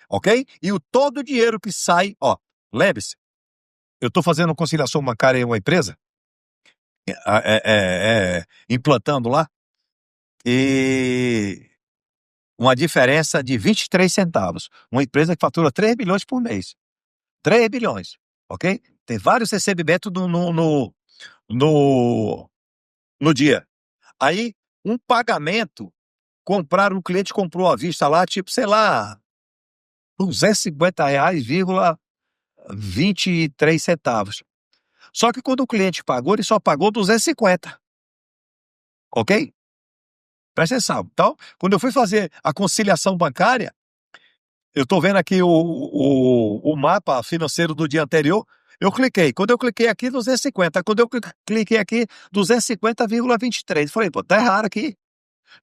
Ok? E todo o dinheiro que sai, ó, lembre-se, eu estou fazendo conciliação bancária em uma empresa, implantando lá, e uma diferença de 23 centavos. Uma empresa que fatura 3 bilhões por mês. 3 bilhões, ok? Tem vários recebimentos no dia. Aí, um pagamento, um cliente comprou à vista lá, tipo, sei lá, R$250,23. Só que quando o cliente pagou, ele só pagou 250. Ok? Presta atenção. Então, quando eu fui fazer a conciliação bancária, eu estou vendo aqui o mapa financeiro do dia anterior, eu cliquei. Quando eu cliquei aqui, 250. Quando eu cliquei aqui, 250,23. Falei, pô, tá errado aqui.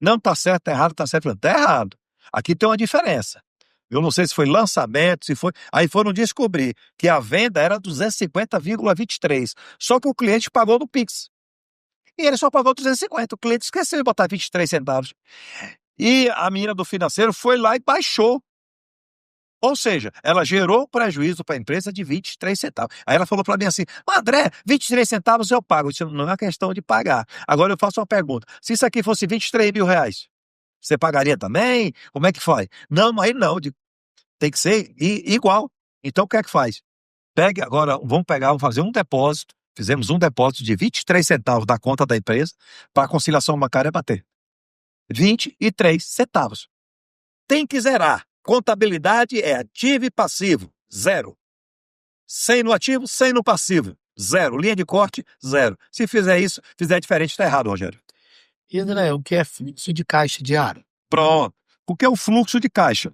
Não, tá certo, tá errado, tá certo. Falei, tá errado. Aqui tem uma diferença. Eu não sei se foi lançamento, se foi. Aí foram descobrir que a venda era 250,23. Só que o cliente pagou no Pix. E ele só pagou 250. O cliente esqueceu de botar 23 centavos. E a menina do financeiro foi lá e baixou. Ou seja, ela gerou prejuízo para a empresa de 23 centavos. Aí ela falou para mim assim, André, 23 centavos eu pago. Eu disse, não é questão de pagar. Agora eu faço uma pergunta. Se isso aqui fosse 23 mil reais, você pagaria também? Como é que faz? Não, aí não. Tem que ser igual. Então o que é que faz? Pegue agora, vamos fazer um depósito. Fizemos um depósito de 23 centavos da conta da empresa para a conciliação bancária bater. 23 centavos. Tem que zerar. Contabilidade é ativo e passivo, 0. 100 no ativo, 100 no passivo, 0. Linha de corte, 0. Se fizer isso, fizer diferente, está errado, Rogério. E André, o que é fluxo de caixa diário? Pronto. O que é o fluxo de caixa?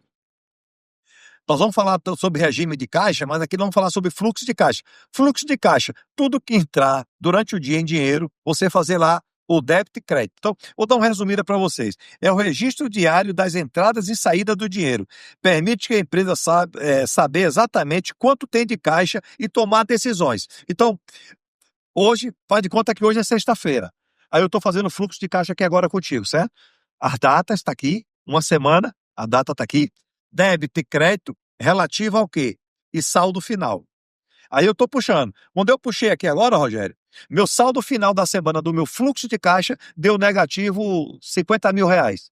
Nós vamos falar sobre regime de caixa, mas aqui não vamos falar sobre fluxo de caixa. Fluxo de caixa, tudo que entrar durante o dia em dinheiro, você fazer lá o débito e crédito. Então, vou dar uma resumida para vocês. É o registro diário das entradas e saídas do dinheiro. Permite que a empresa saber exatamente quanto tem de caixa e tomar decisões. Então, hoje, faz de conta que hoje é sexta-feira. Aí eu estou fazendo fluxo de caixa aqui agora contigo, certo? A data está aqui, uma semana, a data está aqui. Débito e crédito relativo ao quê? E saldo final. Aí eu estou puxando. Quando eu puxei aqui agora, Rogério, meu saldo final da semana do meu fluxo de caixa deu negativo 50 mil reais.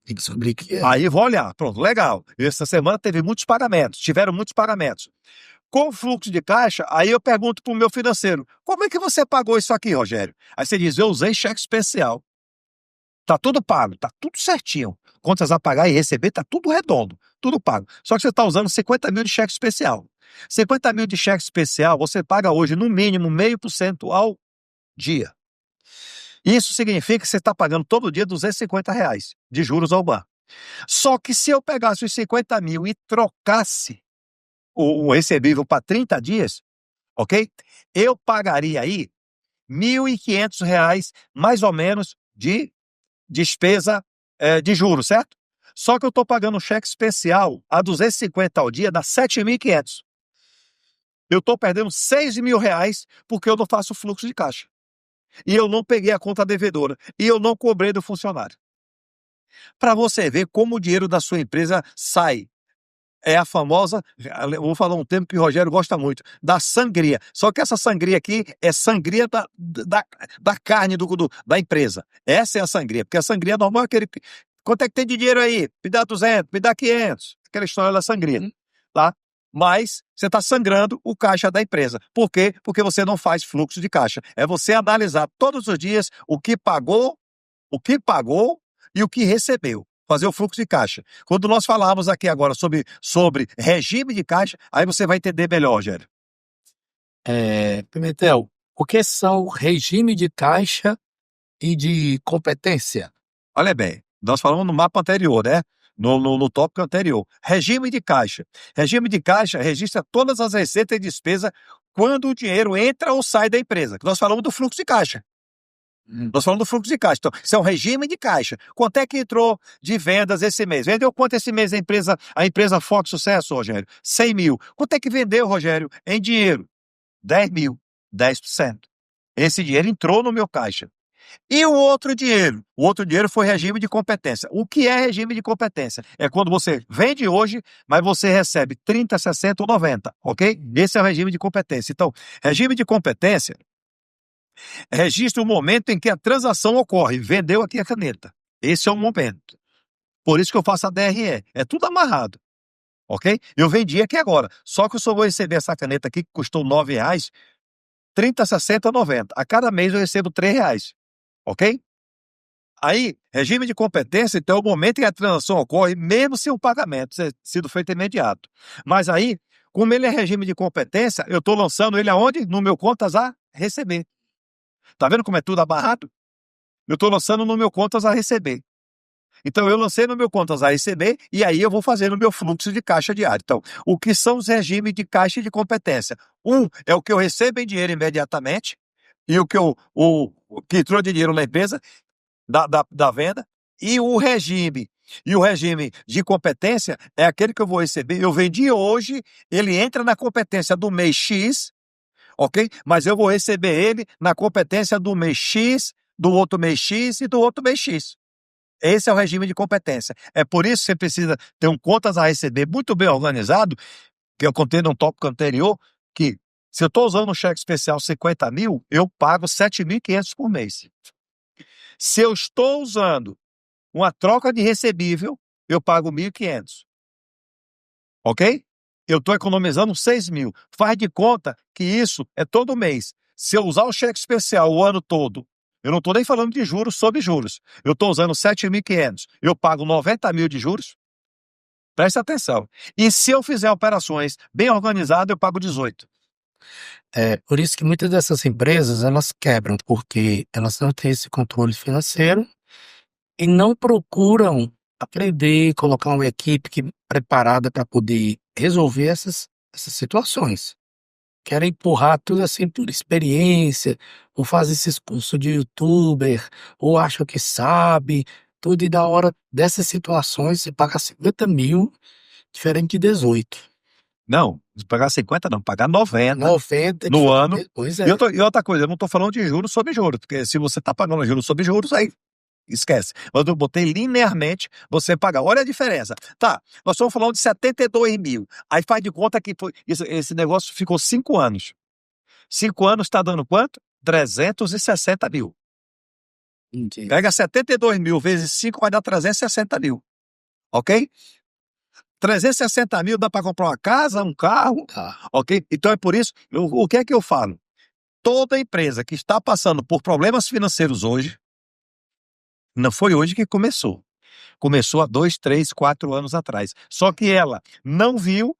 Tem que saber que é. Aí vou olhar, pronto, legal. Essa semana tiveram muitos pagamentos. Com o fluxo de caixa, aí eu pergunto para o meu financeiro, como é que você pagou isso aqui, Rogério? Aí você diz, eu usei cheque especial. Tá tudo pago, tá tudo certinho. Contas a pagar e receber, tá tudo redondo, tudo pago. Só que você está usando 50 mil de cheque especial. 50 mil de cheque especial, você paga hoje no mínimo 0,5% ao dia. Isso significa que você está pagando todo dia R$250 de juros ao banco. Só que se eu pegasse os 50 mil e trocasse o recebível para 30 dias, ok? Eu pagaria aí R$ 1.500, mais ou menos, de despesa de juros, certo? Só que eu estou pagando um cheque especial a 250 ao dia, dá 7.500. Eu estou perdendo R$ 6.000 porque eu não faço fluxo de caixa. E eu não peguei a conta devedora. E eu não cobrei do funcionário. Para você ver como o dinheiro da sua empresa sai. É a famosa, eu vou falar um termo que o Rogério gosta muito, da sangria. Só que essa sangria aqui é sangria da carne da empresa. Essa é a sangria, porque a sangria normal é aquele. Quanto é que tem de dinheiro aí? Me dá 200, me dá 500. Aquela história da sangria, tá? Mas você está sangrando o caixa da empresa. Por quê? Porque você não faz fluxo de caixa. É você analisar todos os dias o que pagou e o que recebeu. Fazer o fluxo de caixa. Quando nós falarmos aqui agora sobre regime de caixa, aí você vai entender melhor, Rogério. Pimentel, o que são regime de caixa e de competência? Olha bem, nós falamos no mapa anterior, né? No tópico anterior. Regime de caixa. Regime de caixa registra todas as receitas e despesas quando o dinheiro entra ou sai da empresa. Nós falamos do fluxo de caixa. Nós falamos do fluxo de caixa. Então, isso é um regime de caixa. Quanto é que entrou de vendas esse mês? Vendeu quanto esse mês a empresa Foco Sucesso, Rogério? 100 mil. Quanto é que vendeu, Rogério, em dinheiro? 10 mil. 10%. Esse dinheiro entrou no meu caixa. E o outro dinheiro? O outro dinheiro foi regime de competência. O que é regime de competência? É quando você vende hoje, mas você recebe 30, 60 ou 90, ok? Esse é o regime de competência. Então, regime de competência registra o momento em que a transação ocorre. Vendeu aqui a caneta. Esse é o momento. Por isso que eu faço a DRE. É tudo amarrado. Ok? Eu vendi aqui agora. Só que eu só vou receber essa caneta aqui que custou R$ 9, 30, 60, 90. A cada mês eu recebo R$ 3. Ok? Aí, regime de competência, então é o momento em que a transação ocorre, mesmo sem o pagamento ter sido feito imediato. Mas aí, como ele é regime de competência, eu estou lançando ele aonde? No meu contas a receber. Tá vendo como é tudo amarrado? Eu estou lançando no meu contas a receber. Então, eu lancei no meu contas a receber e aí eu vou fazer no meu fluxo de caixa diário. Então, o que são os regimes de caixa e de competência? Um é o que eu recebo em dinheiro imediatamente e o que entrou de dinheiro na empresa da venda e o regime. E o regime de competência é aquele que eu vou receber. Eu vendi hoje, ele entra na competência do mês X, ok? Mas eu vou receber ele na competência do mês X, do outro mês X e do outro mês X. Esse é o regime de competência. É por isso que você precisa ter um contas a receber muito bem organizado, que eu contei num tópico anterior, que se eu estou usando um cheque especial 50 mil, eu pago 7.500 por mês. Se eu estou usando uma troca de recebível, eu pago 1.500. Ok? Eu estou economizando 6 mil. Faz de conta que isso é todo mês. Se eu usar o cheque especial o ano todo, eu não estou nem falando de juros sobre juros. Eu estou usando 7.500. Eu pago 90 mil de juros. Preste atenção. E se eu fizer operações bem organizadas, eu pago 18. Por isso que muitas dessas empresas, elas quebram, porque elas não têm esse controle financeiro e não procuram aprender, colocar uma equipe preparada para poder resolver essas situações. Querem empurrar tudo assim por experiência, ou faz esses cursos de youtuber, ou acham que sabe, tudo, e da hora dessas situações você paga 50 mil, diferente de 18. Não, pagar 50 não, pagar 90 90 no ano. Pois E outra coisa, eu não estou falando de juros sobre juros, porque se você está pagando juros sobre juros, aí esquece. Mas eu botei linearmente você pagar. Olha a diferença. Tá, nós estamos falando de 72 mil. Aí faz de conta que esse negócio ficou 5 anos. 5 anos está dando quanto? 360 mil. Entendi. Pega 72 mil vezes 5 vai dar 360 mil. Ok? 360 mil dá para comprar uma casa, um carro. Tá. Ok? Então é por isso, o que é que eu falo? Toda empresa que está passando por problemas financeiros hoje, não foi hoje que começou. Começou há 2, 3, 4 anos atrás. Só que ela não viu,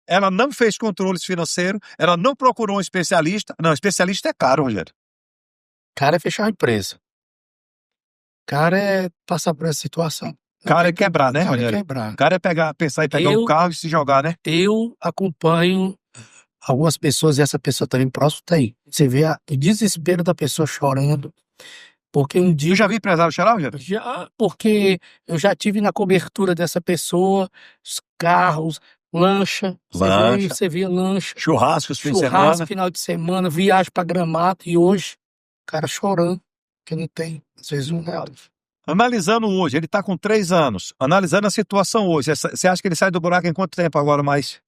ela não fez controles financeiros, ela não procurou um especialista. Não, especialista é caro, Rogério. Cara, é fechar a empresa. Cara, é passar por essa situação. Cara é quebrar, né, Cara é Rogério? quebrar. O cara é pensar em pegar um carro e se jogar, né? Eu acompanho algumas pessoas, e essa pessoa também próximo tá aí. Você vê o desespero da pessoa chorando, porque um Tu dia já viu empresário chorar, Rogério? porque eu já tive na cobertura dessa pessoa, os carros, lancha, Lancha. você vê lancha, Churrascos, fim de churrasco, semana. final de semana, viagem pra Gramado, e hoje, o cara chorando, que não tem, às vezes, R$ 1. Analisando hoje, ele tá com 3 anos. Analisando a situação hoje, você acha que ele sai do buraco em quanto tempo agora mais?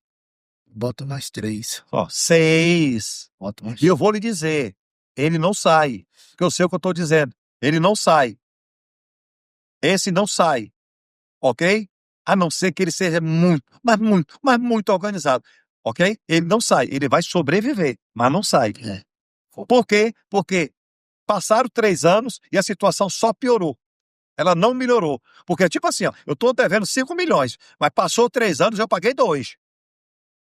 Bota mais 3. Ó, 6. Bota mais. E eu vou lhe dizer, ele não sai. Porque eu sei o que eu tô dizendo. Ele não sai. Esse não sai. Ok? A não ser que ele seja muito, mas muito organizado. Ok? Ele não sai. Ele vai sobreviver, mas não sai. É. Por quê? Porque passaram 3 anos e a situação só piorou. Ela não melhorou. Porque, tipo assim, ó, eu tô devendo 5 milhões, mas passou 3 anos, eu paguei 2.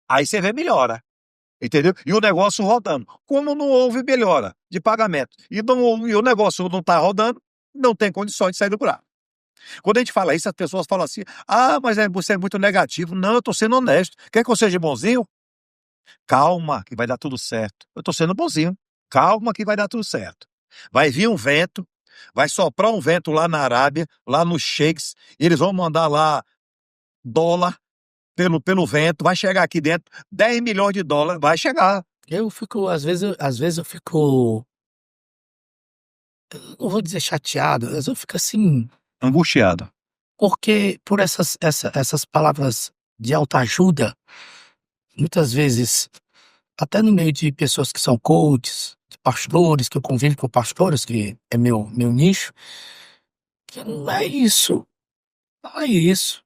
Aí você vê melhora. Entendeu? E o negócio rodando. Como não houve melhora de pagamento e o negócio não está rodando, não tem condições de sair do buraco. Quando a gente fala isso, as pessoas falam assim: ah, mas você é muito negativo. Não, eu estou sendo honesto. Quer que eu seja bonzinho? Calma, que vai dar tudo certo. Eu estou sendo bonzinho. Calma, que vai dar tudo certo. Vai vir um vento, vai soprar um vento lá na Arábia, lá nos sheiks, e eles vão mandar lá dólar pelo vento, vai chegar aqui dentro, 10 milhões de dólares, vai chegar. Eu fico, às vezes eu fico, não vou dizer chateado, às vezes eu fico assim, Angustiado. porque por essas palavras de autoajuda, muitas vezes, até no meio de pessoas que são coaches, de pastores, que eu convivo com pastores, que é meu nicho, que não é isso, não é isso.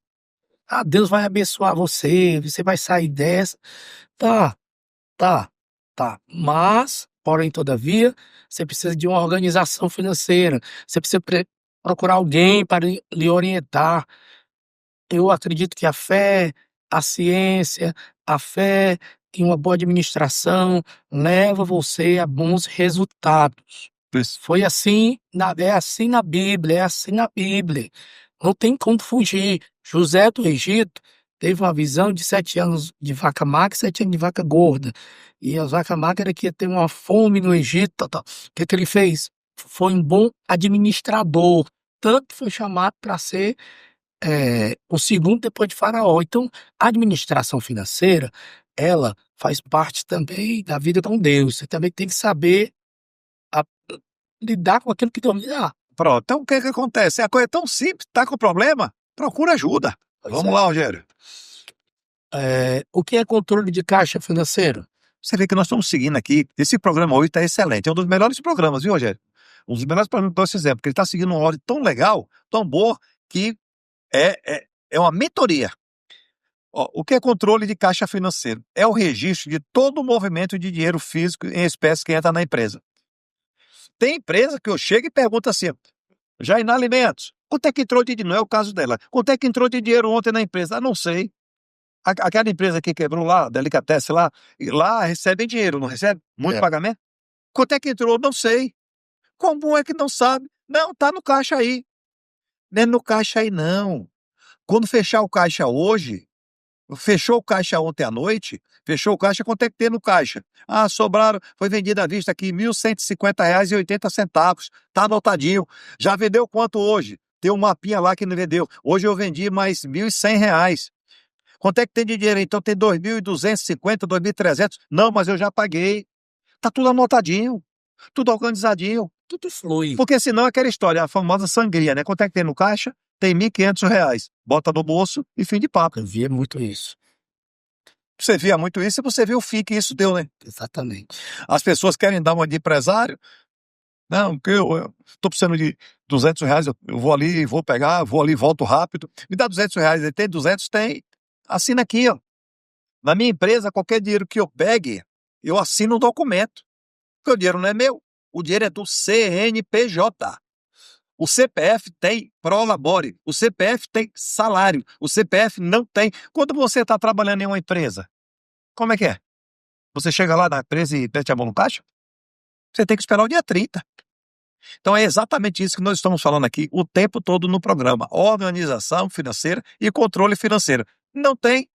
Ah, Deus vai abençoar você, você vai sair dessa. Tá, tá, tá. Mas, porém, todavia, você precisa de uma organização financeira. Você precisa procurar alguém para lhe orientar. Eu acredito que a fé, a ciência, a fé e uma boa administração leva você a bons resultados. Foi assim, é assim na Bíblia, é assim na Bíblia. Não tem como fugir. José do Egito teve uma visão de 7 anos de vaca magra e 7 anos de vaca gorda. E as vacas magras que ia ter uma fome no Egito. O que ele fez? Foi um bom administrador. Tanto que foi chamado para ser o segundo depois de Faraó. Então, a administração financeira, ela faz parte também da vida com Deus. Você também tem que saber a- lidar com aquilo que Deus lhe dá. Pronto, então o que que acontece? A coisa é tão simples, tá com problema? Procura ajuda. Pois Vamos é. lá, Rogério. O que é controle de caixa financeiro? Você vê que nós estamos seguindo aqui. Esse programa hoje está excelente. É um dos melhores programas, viu, Rogério? Um dos melhores programas que nós fizemos, porque ele está seguindo uma ordem tão legal, tão boa, que é uma mentoria. Ó, o que é controle de caixa financeiro? É o registro de todo o movimento de dinheiro físico em espécie que entra na empresa. Tem empresa que eu chego e pergunto assim, Jaina Alimentos, quanto é que entrou de dinheiro? Não é o caso dela. Quanto é que entrou de dinheiro ontem na empresa? Ah, não sei. Aquela empresa que quebrou lá, Delicatessen lá, e lá recebem dinheiro, não recebe? Muito pagamento? Quanto é que entrou? Não sei. Como é que não sabe? Não, tá no caixa aí. Não é no caixa aí, não. Quando fechar o caixa hoje, fechou o caixa ontem à noite, fechou o caixa, quanto é que tem no caixa? Ah, sobraram, foi vendida à vista aqui, R$ 1.150,80. Tá anotadinho. Já vendeu quanto hoje? Tem um mapinha lá que não vendeu. Hoje eu vendi mais R$ 1.100. Quanto é que tem de dinheiro? Então tem 2.250, 2.300. Não, mas eu já paguei. Tá tudo anotadinho, tudo organizadinho. Tudo flui. Porque senão é aquela história, a famosa sangria, né? Quanto é que tem no caixa? Tem R$ 1.500. Bota no bolso e fim de papo. Eu via muito isso. Você via muito isso e você vê o fim que isso deu, né? Exatamente. As pessoas querem dar uma de empresário. Não, porque eu tô precisando de R$ 200, eu vou ali, vou pegar, vou ali, volto rápido. Me dá R$ 200. Ele tem 200? Tem. Assina aqui, ó. Na minha empresa, qualquer dinheiro que eu pegue, eu assino um documento. Porque o dinheiro não é meu. O dinheiro é do CNPJ. O CPF tem prolabore. O CPF tem salário. O CPF não tem. Quando você está trabalhando em uma empresa, como é que é? Você chega lá na empresa e mete a mão no caixa? Você tem que esperar o dia 30. Então é exatamente isso que nós estamos falando aqui o tempo todo no programa: organização financeira e controle financeiro. Não tem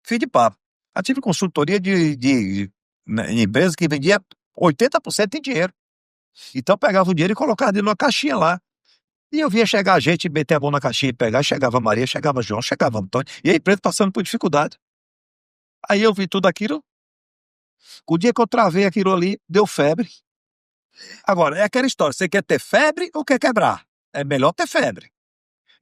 fim de papo. Eu tive consultoria em empresa que vendia 80% em dinheiro. Então pegava o dinheiro e colocava dentro de uma caixinha lá. E eu via chegar a gente, meter a mão na caixinha e pegar, chegava Maria, chegava João, chegava Antônio, e a empresa passando por dificuldade. Aí eu vi tudo aquilo, o dia que eu travei aquilo ali, deu febre. Agora, é aquela história, você quer ter febre ou quer quebrar? É melhor ter febre,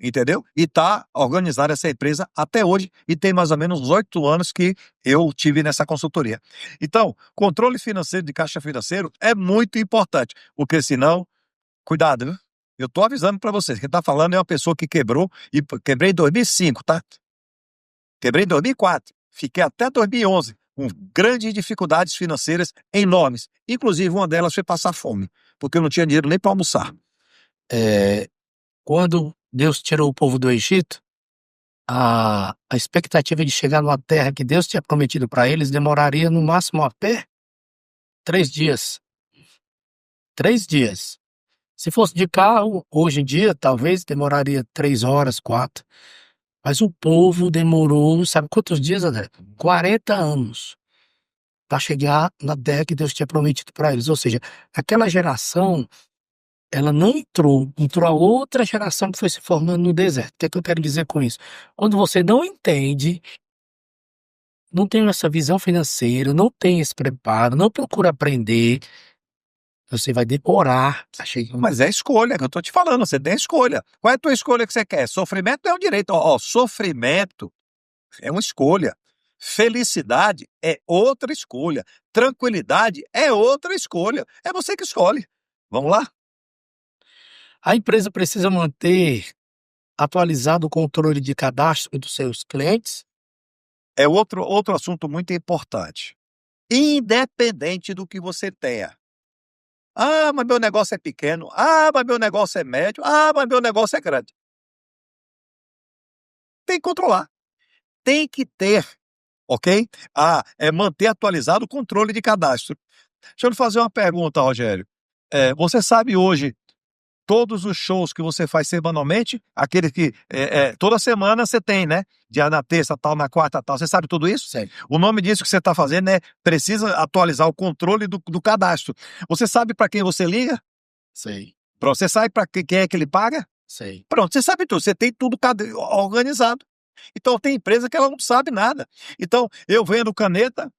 entendeu? E tá organizada essa empresa até hoje, e tem mais ou menos uns 8 anos que eu tive nessa consultoria. Então, controle financeiro de caixa financeiro é muito importante, porque senão, cuidado, viu? Eu tô avisando para vocês, quem tá falando é uma pessoa que quebrou, e quebrei em 2005, tá? Quebrei em 2004, fiquei até 2011, com grandes dificuldades financeiras enormes. Inclusive, uma delas foi passar fome, porque eu não tinha dinheiro nem para almoçar. Quando Deus tirou o povo do Egito, a expectativa de chegar numa terra que Deus tinha prometido para eles demoraria no máximo a pé 3 dias. 3 dias. Se fosse de carro, hoje em dia, talvez demoraria 3 horas, 4. Mas o povo demorou, sabe quantos dias, André? 40 anos para chegar na terra que Deus tinha prometido para eles. Ou seja, aquela geração, ela não entrou a outra geração que foi se formando no deserto. O que é que eu quero dizer com isso? Quando você não entende, não tem essa visão financeira, não tem esse preparo, não procura aprender, você vai demorar a chegar. Mas é escolha, que eu tô te falando, você tem escolha. Qual é a tua escolha que você quer? Sofrimento é um direito. Sofrimento é uma escolha. Felicidade é outra escolha. Tranquilidade é outra escolha. É você que escolhe. Vamos lá? A empresa precisa manter atualizado o controle de cadastro dos seus clientes. É outro assunto muito importante. Independente do que você tenha. Ah, mas meu negócio é pequeno. Ah, mas meu negócio é médio. Ah, mas meu negócio é grande. Tem que controlar. Tem que ter, ok? É manter atualizado o controle de cadastro. Deixa eu lhe fazer uma pergunta, Rogério. Você sabe hoje todos os shows que você faz semanalmente, aquele que toda semana você tem, né? Dia na terça, tal, na quarta, tal. Você sabe tudo isso? Sei. O nome disso que você está fazendo precisa atualizar o controle do cadastro. Você sabe para quem você liga? Sei. Pronto, você sabe para quem é que ele paga? Sei. Pronto, você sabe tudo. Você tem tudo organizado. Então, tem empresa que ela não sabe nada. Então, eu vendo caneta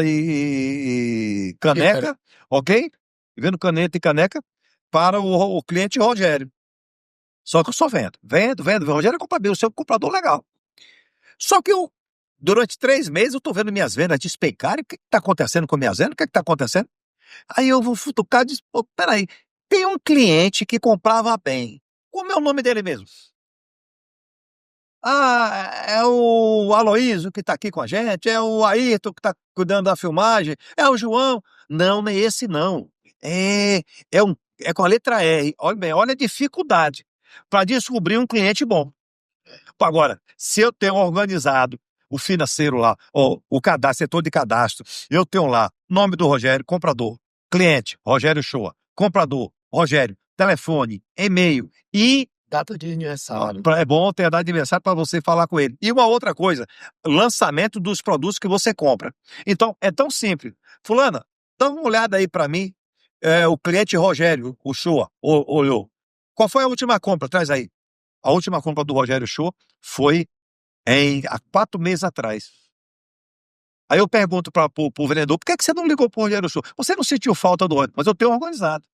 e caneca, ok? Vendo caneta e caneca para o cliente Rogério. Só que eu só vendo. O Rogério é comprador, eu sou um comprador legal. Só que durante 3 meses, eu estou vendo minhas vendas despencarem. O que está acontecendo com minhas vendas? O que está acontecendo? Aí eu vou futucar e diz, peraí, tem um cliente que comprava bem. Como é o nome dele mesmo? É o Aloísio que está aqui com a gente, é o Ayrton que está cuidando da filmagem, é o João. Não, nem esse não. É com a letra R. Olha bem, olha a dificuldade para descobrir um cliente bom. Agora, se eu tenho organizado o financeiro lá, o cadastro, setor de cadastro, eu tenho lá nome do Rogério, comprador, cliente, Rogério Shoa, comprador, Rogério, telefone, e-mail e Data de aniversário. é bom ter a data de aniversário para você falar com ele. E uma outra coisa, lançamento dos produtos que você compra. Então, é tão simples. Fulana, dá uma olhada aí para mim. O cliente Rogério, o Shoa, olhou. Qual foi a última compra? Traz aí. A última compra do Rogério Shoa foi há 4 meses atrás. Aí eu pergunto para o vendedor, por que você não ligou para o Rogério Shoa? Você não sentiu falta do ônibus, mas eu tenho organizado.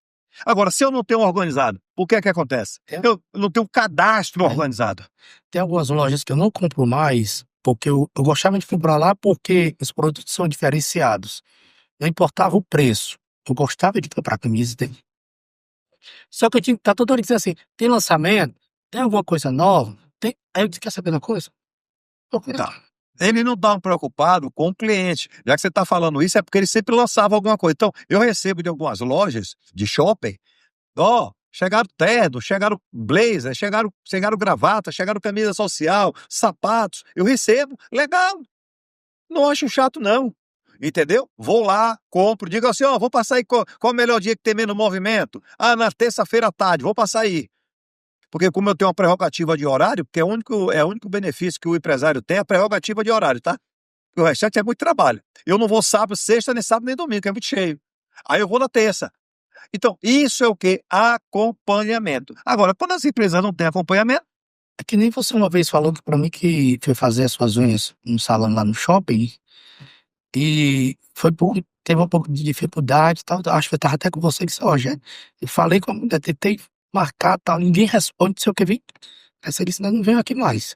Agora, se eu não tenho organizado, o que é que acontece? Eu não tenho cadastro organizado. Tem algumas lojas que eu não compro mais, porque eu gostava de comprar lá porque os produtos são diferenciados. Não importava o preço. Eu gostava de comprar camisa dele. Só que eu tinha que estar toda hora dizendo assim, tem lançamento? Tem alguma coisa nova? Aí eu disse, quer saber uma coisa? Tá. Ele não está preocupado com o cliente. Já que você está falando isso, é porque ele sempre lançava alguma coisa. Então, eu recebo de algumas lojas de shopping, chegaram terno, chegaram blazer, chegaram gravata, chegaram camisa social, sapatos. Eu recebo, legal. Não acho chato, não. entendeu? Vou lá, compro, digo assim, ó, vou passar aí, qual o melhor dia que tem menos movimento? Ah, na terça-feira à tarde, vou passar aí. Porque como eu tenho uma prerrogativa de horário, porque é o único benefício que o empresário tem, é a prerrogativa de horário, tá? O restante é muito trabalho. Eu não vou sábado, sexta, nem sábado, nem domingo, que é muito cheio. Aí eu vou na terça. Então, isso é o quê? Acompanhamento. Agora, quando as empresas não têm acompanhamento, É que nem você uma vez falou pra mim que foi fazer as suas unhas num salão lá no shopping e teve um pouco de dificuldade e tal. Acho que eu tava até com você que disse, ó, gente, eu falei com a mulher, tentei marcar tal, ninguém responde, não sei o que vem. Aí você disse, não venho aqui mais.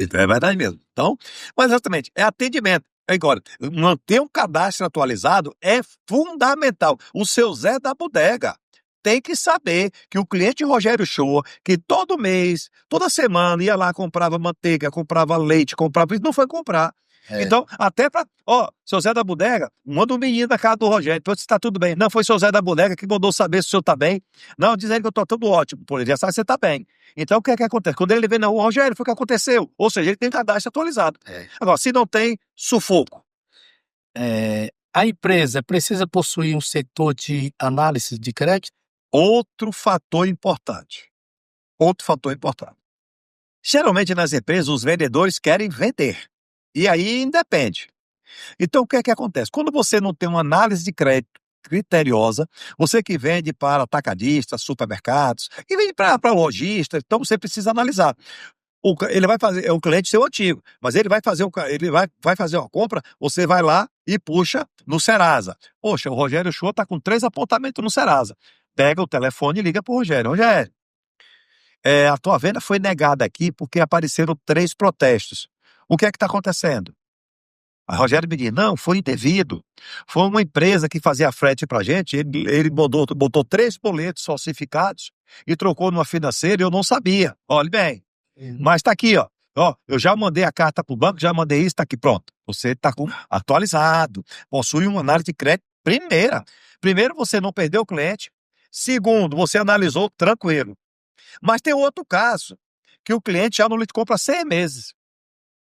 é verdade mesmo. Então, mas exatamente, é atendimento. Agora, manter um cadastro atualizado é fundamental. O seu Zé da Bodega tem que saber que o cliente Rogério Show, que todo mês, toda semana, ia lá, comprava manteiga, comprava leite, comprava isso, não foi comprar. É. Então, até pra, ó, seu Zé da Bodega, manda um menino da casa do Rogério, então se tá tudo bem. Não, foi seu Zé da Bodega que mandou saber se o senhor tá bem. Não, dizendo que eu tô tudo ótimo. Pô, ele já sabe que você tá bem. Então, o que é que acontece? Quando ele vê, não, o Rogério, foi o que aconteceu. Ou seja, ele tem cadastro atualizado. É. Agora, se não tem, sufoco. A empresa precisa possuir um setor de análise de crédito? Outro fator importante. Outro fator importante. Geralmente nas empresas, os vendedores querem vender. E aí independe. Então, o que é que acontece? Quando você não tem uma análise de crédito criteriosa, você que vende para atacadistas, supermercados, e vende para lojistas, então você precisa analisar. Ele vai fazer, é um cliente seu antigo, mas ele vai fazer, vai fazer uma compra, você vai lá e puxa no Serasa. Poxa, o Rogério Show está com 3 apontamentos no Serasa. Pega o telefone e liga para o Rogério. Rogério, a tua venda foi negada aqui porque apareceram 3 protestos. O que é que está acontecendo? A Rogério me diz, não, foi indevido. Foi uma empresa que fazia frete pra gente, ele botou 3 boletos falsificados e trocou numa financeira e eu não sabia. Olhe bem, mas tá aqui, ó. Ó, eu já mandei a carta pro banco, já mandei isso, tá aqui, pronto. Você tá atualizado, possui uma análise de crédito primeira. Primeiro, você não perdeu o cliente. Segundo, você analisou tranquilo. Mas tem outro caso, que o cliente já não lhe compra 6 meses.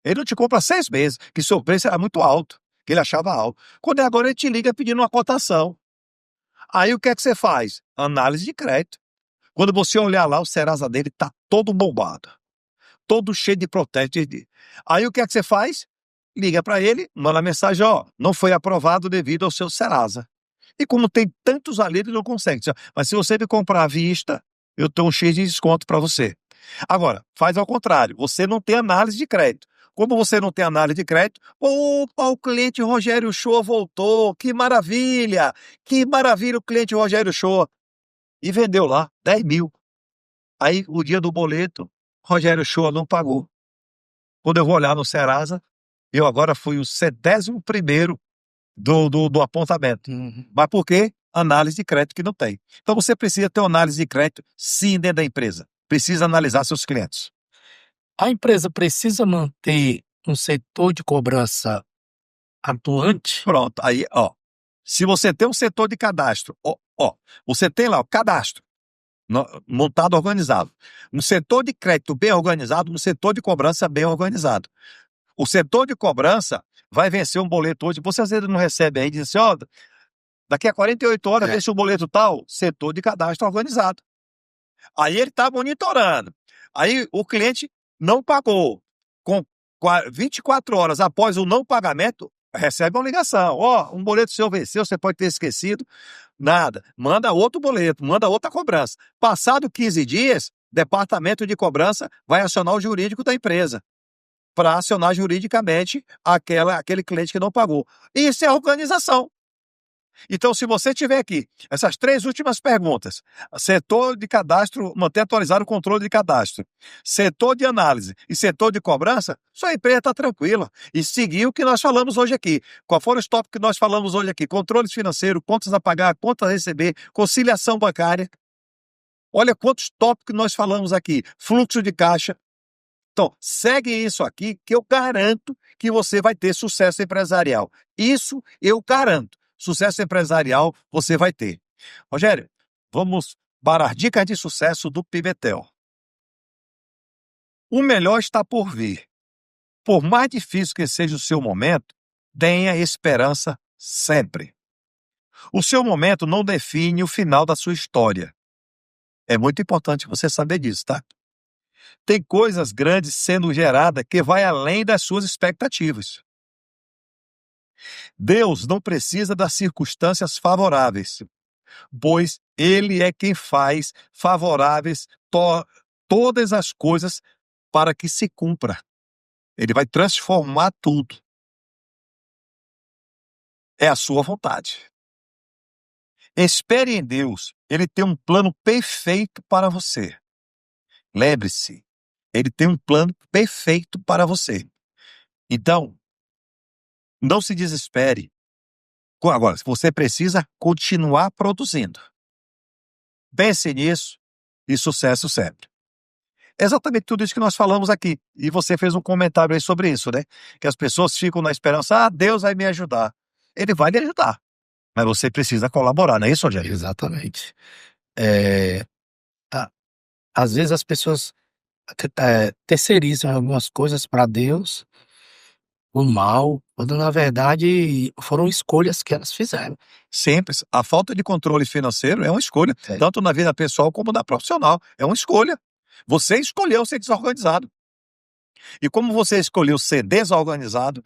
Ele não te compra 6 meses, que seu preço era muito alto, que ele achava alto. Quando é agora, ele te liga pedindo uma cotação. Aí o que é que você faz? Análise de crédito. Quando você olhar lá, o Serasa dele tá todo bombado, todo cheio de protesto. Aí o que é que você faz? Liga para ele, manda mensagem, ó, não foi aprovado devido ao seu Serasa. E como tem tantos ali, ele não consegue. Mas se você me comprar à vista, eu tenho um X de desconto para você. Agora, faz ao contrário, você não tem análise de crédito. Como você não tem análise de crédito, opa, o cliente Rogério Show voltou, que maravilha o cliente Rogério Show. E vendeu lá 10 mil. Aí, o dia do boleto, Rogério Show não pagou. Quando eu vou olhar no Serasa, eu agora fui o 71º do apontamento. Mas por quê? Análise de crédito que não tem. Então você precisa ter uma análise de crédito sim dentro da empresa. Precisa analisar seus clientes. A empresa precisa manter um setor de cobrança atuante? Pronto, aí, ó. Se você tem um setor de cadastro, ó, você tem lá o cadastro montado, organizado. Um setor de crédito bem organizado, um setor de cobrança bem organizado. O setor de cobrança vai vencer um boleto hoje. Você às vezes não recebe aí, diz assim, ó, daqui a 48 horas vence o boleto tal, setor de cadastro organizado. Aí ele está monitorando. Aí o cliente não pagou. Com 24 horas após o não pagamento, recebe uma ligação. Ó, um boleto seu venceu, você pode ter esquecido. Nada. Manda outro boleto, manda outra cobrança. Passado 15 dias, departamento de cobrança vai acionar o jurídico da empresa para acionar juridicamente aquele cliente que não pagou. Isso é organização. Então, se você tiver aqui essas 3 últimas perguntas, setor de cadastro, manter atualizado o controle de cadastro, setor de análise e setor de cobrança, sua empresa está tranquila. E seguir o que nós falamos hoje aqui. Qual foram os tópicos que nós falamos hoje aqui? Controle financeiro, contas a pagar, contas a receber, conciliação bancária. Olha quantos tópicos nós falamos aqui. Fluxo de caixa. Então, segue isso aqui que eu garanto que você vai ter sucesso empresarial. Isso eu garanto. Sucesso empresarial você vai ter. Rogério, vamos para as dicas de sucesso do Pimentel. O melhor está por vir. Por mais difícil que seja o seu momento, Tenha esperança sempre. O seu momento não define o final da sua história. É muito importante você saber disso, tá? Tem coisas grandes sendo geradas que vai além das suas expectativas. Deus não precisa das circunstâncias favoráveis, pois Ele é quem faz favoráveis todas as coisas para que se cumpra. Ele vai transformar tudo. É a sua vontade. Espere em Deus. Ele tem um plano perfeito para você. Lembre-se, Ele tem um plano perfeito para você. Então, não se desespere. Agora, você precisa continuar produzindo. Pense nisso e sucesso sempre. É exatamente tudo isso que nós falamos aqui. E você fez um comentário aí sobre isso, né? Que as pessoas ficam na esperança, Deus vai me ajudar. Ele vai lhe ajudar. Mas você precisa colaborar, não é isso, Rogério? Exatamente. Às vezes as pessoas terceirizam algumas coisas para Deus, o mal, quando na verdade foram escolhas que elas fizeram. Simples. A falta de controle financeiro é uma escolha, É. tanto na vida pessoal como na profissional. É uma escolha. Você escolheu ser desorganizado. E como você escolheu ser desorganizado,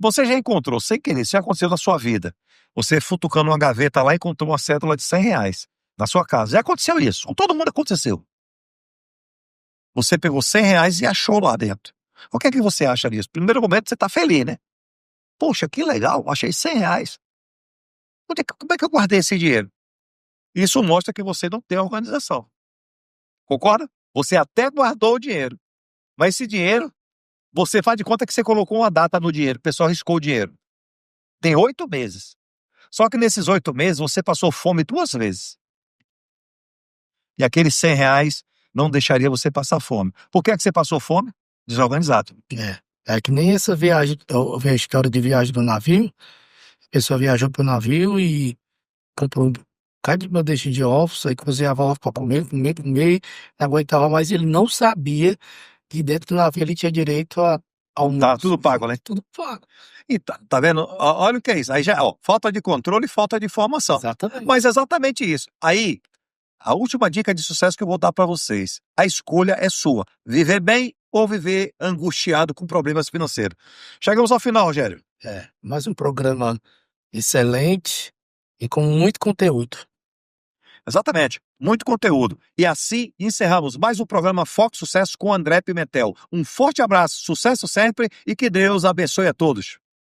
você já encontrou, sem querer, isso já aconteceu na sua vida. Você futucando uma gaveta lá, encontrou uma cédula de R$100 na sua casa. Já aconteceu isso. Com todo mundo aconteceu. Você pegou R$100 e achou lá dentro. O que é que você acha disso? Primeiro momento você está feliz, né? Poxa, que legal, achei R$100. Como é que eu guardei esse dinheiro? Isso mostra que você não tem organização. Concorda? Você até guardou o dinheiro, mas esse dinheiro, você faz de conta que você colocou uma data no dinheiro, o pessoal riscou o dinheiro. Tem 8 meses. Só que nesses 8 meses você passou fome 2 vezes. E aqueles R$100 não deixaria você passar fome. Por que é que você passou fome? Desorganizado. É que nem essa viagem, eu vi a história de viagem do navio. A pessoa viajou pro navio e comprou um bocado de bandeja de ovos, aí cozinhava ovo pra comer, não aguentava mais. Ele não sabia que dentro do navio ele tinha direito a almoço. Tá tudo pago, né? Tudo pago. E tá vendo? Olha o que é isso. Aí já, falta de controle e falta de informação. Exatamente. Mas é exatamente isso. Aí, a última dica de sucesso que eu vou dar para vocês. A escolha é sua. Viver bem ou viver angustiado com problemas financeiros. Chegamos ao final, Rogério. Mais um programa excelente e com muito conteúdo. Exatamente. Muito conteúdo. E assim encerramos mais um programa Foco Sucesso com André Pimentel. Um forte abraço, sucesso sempre e que Deus abençoe a todos.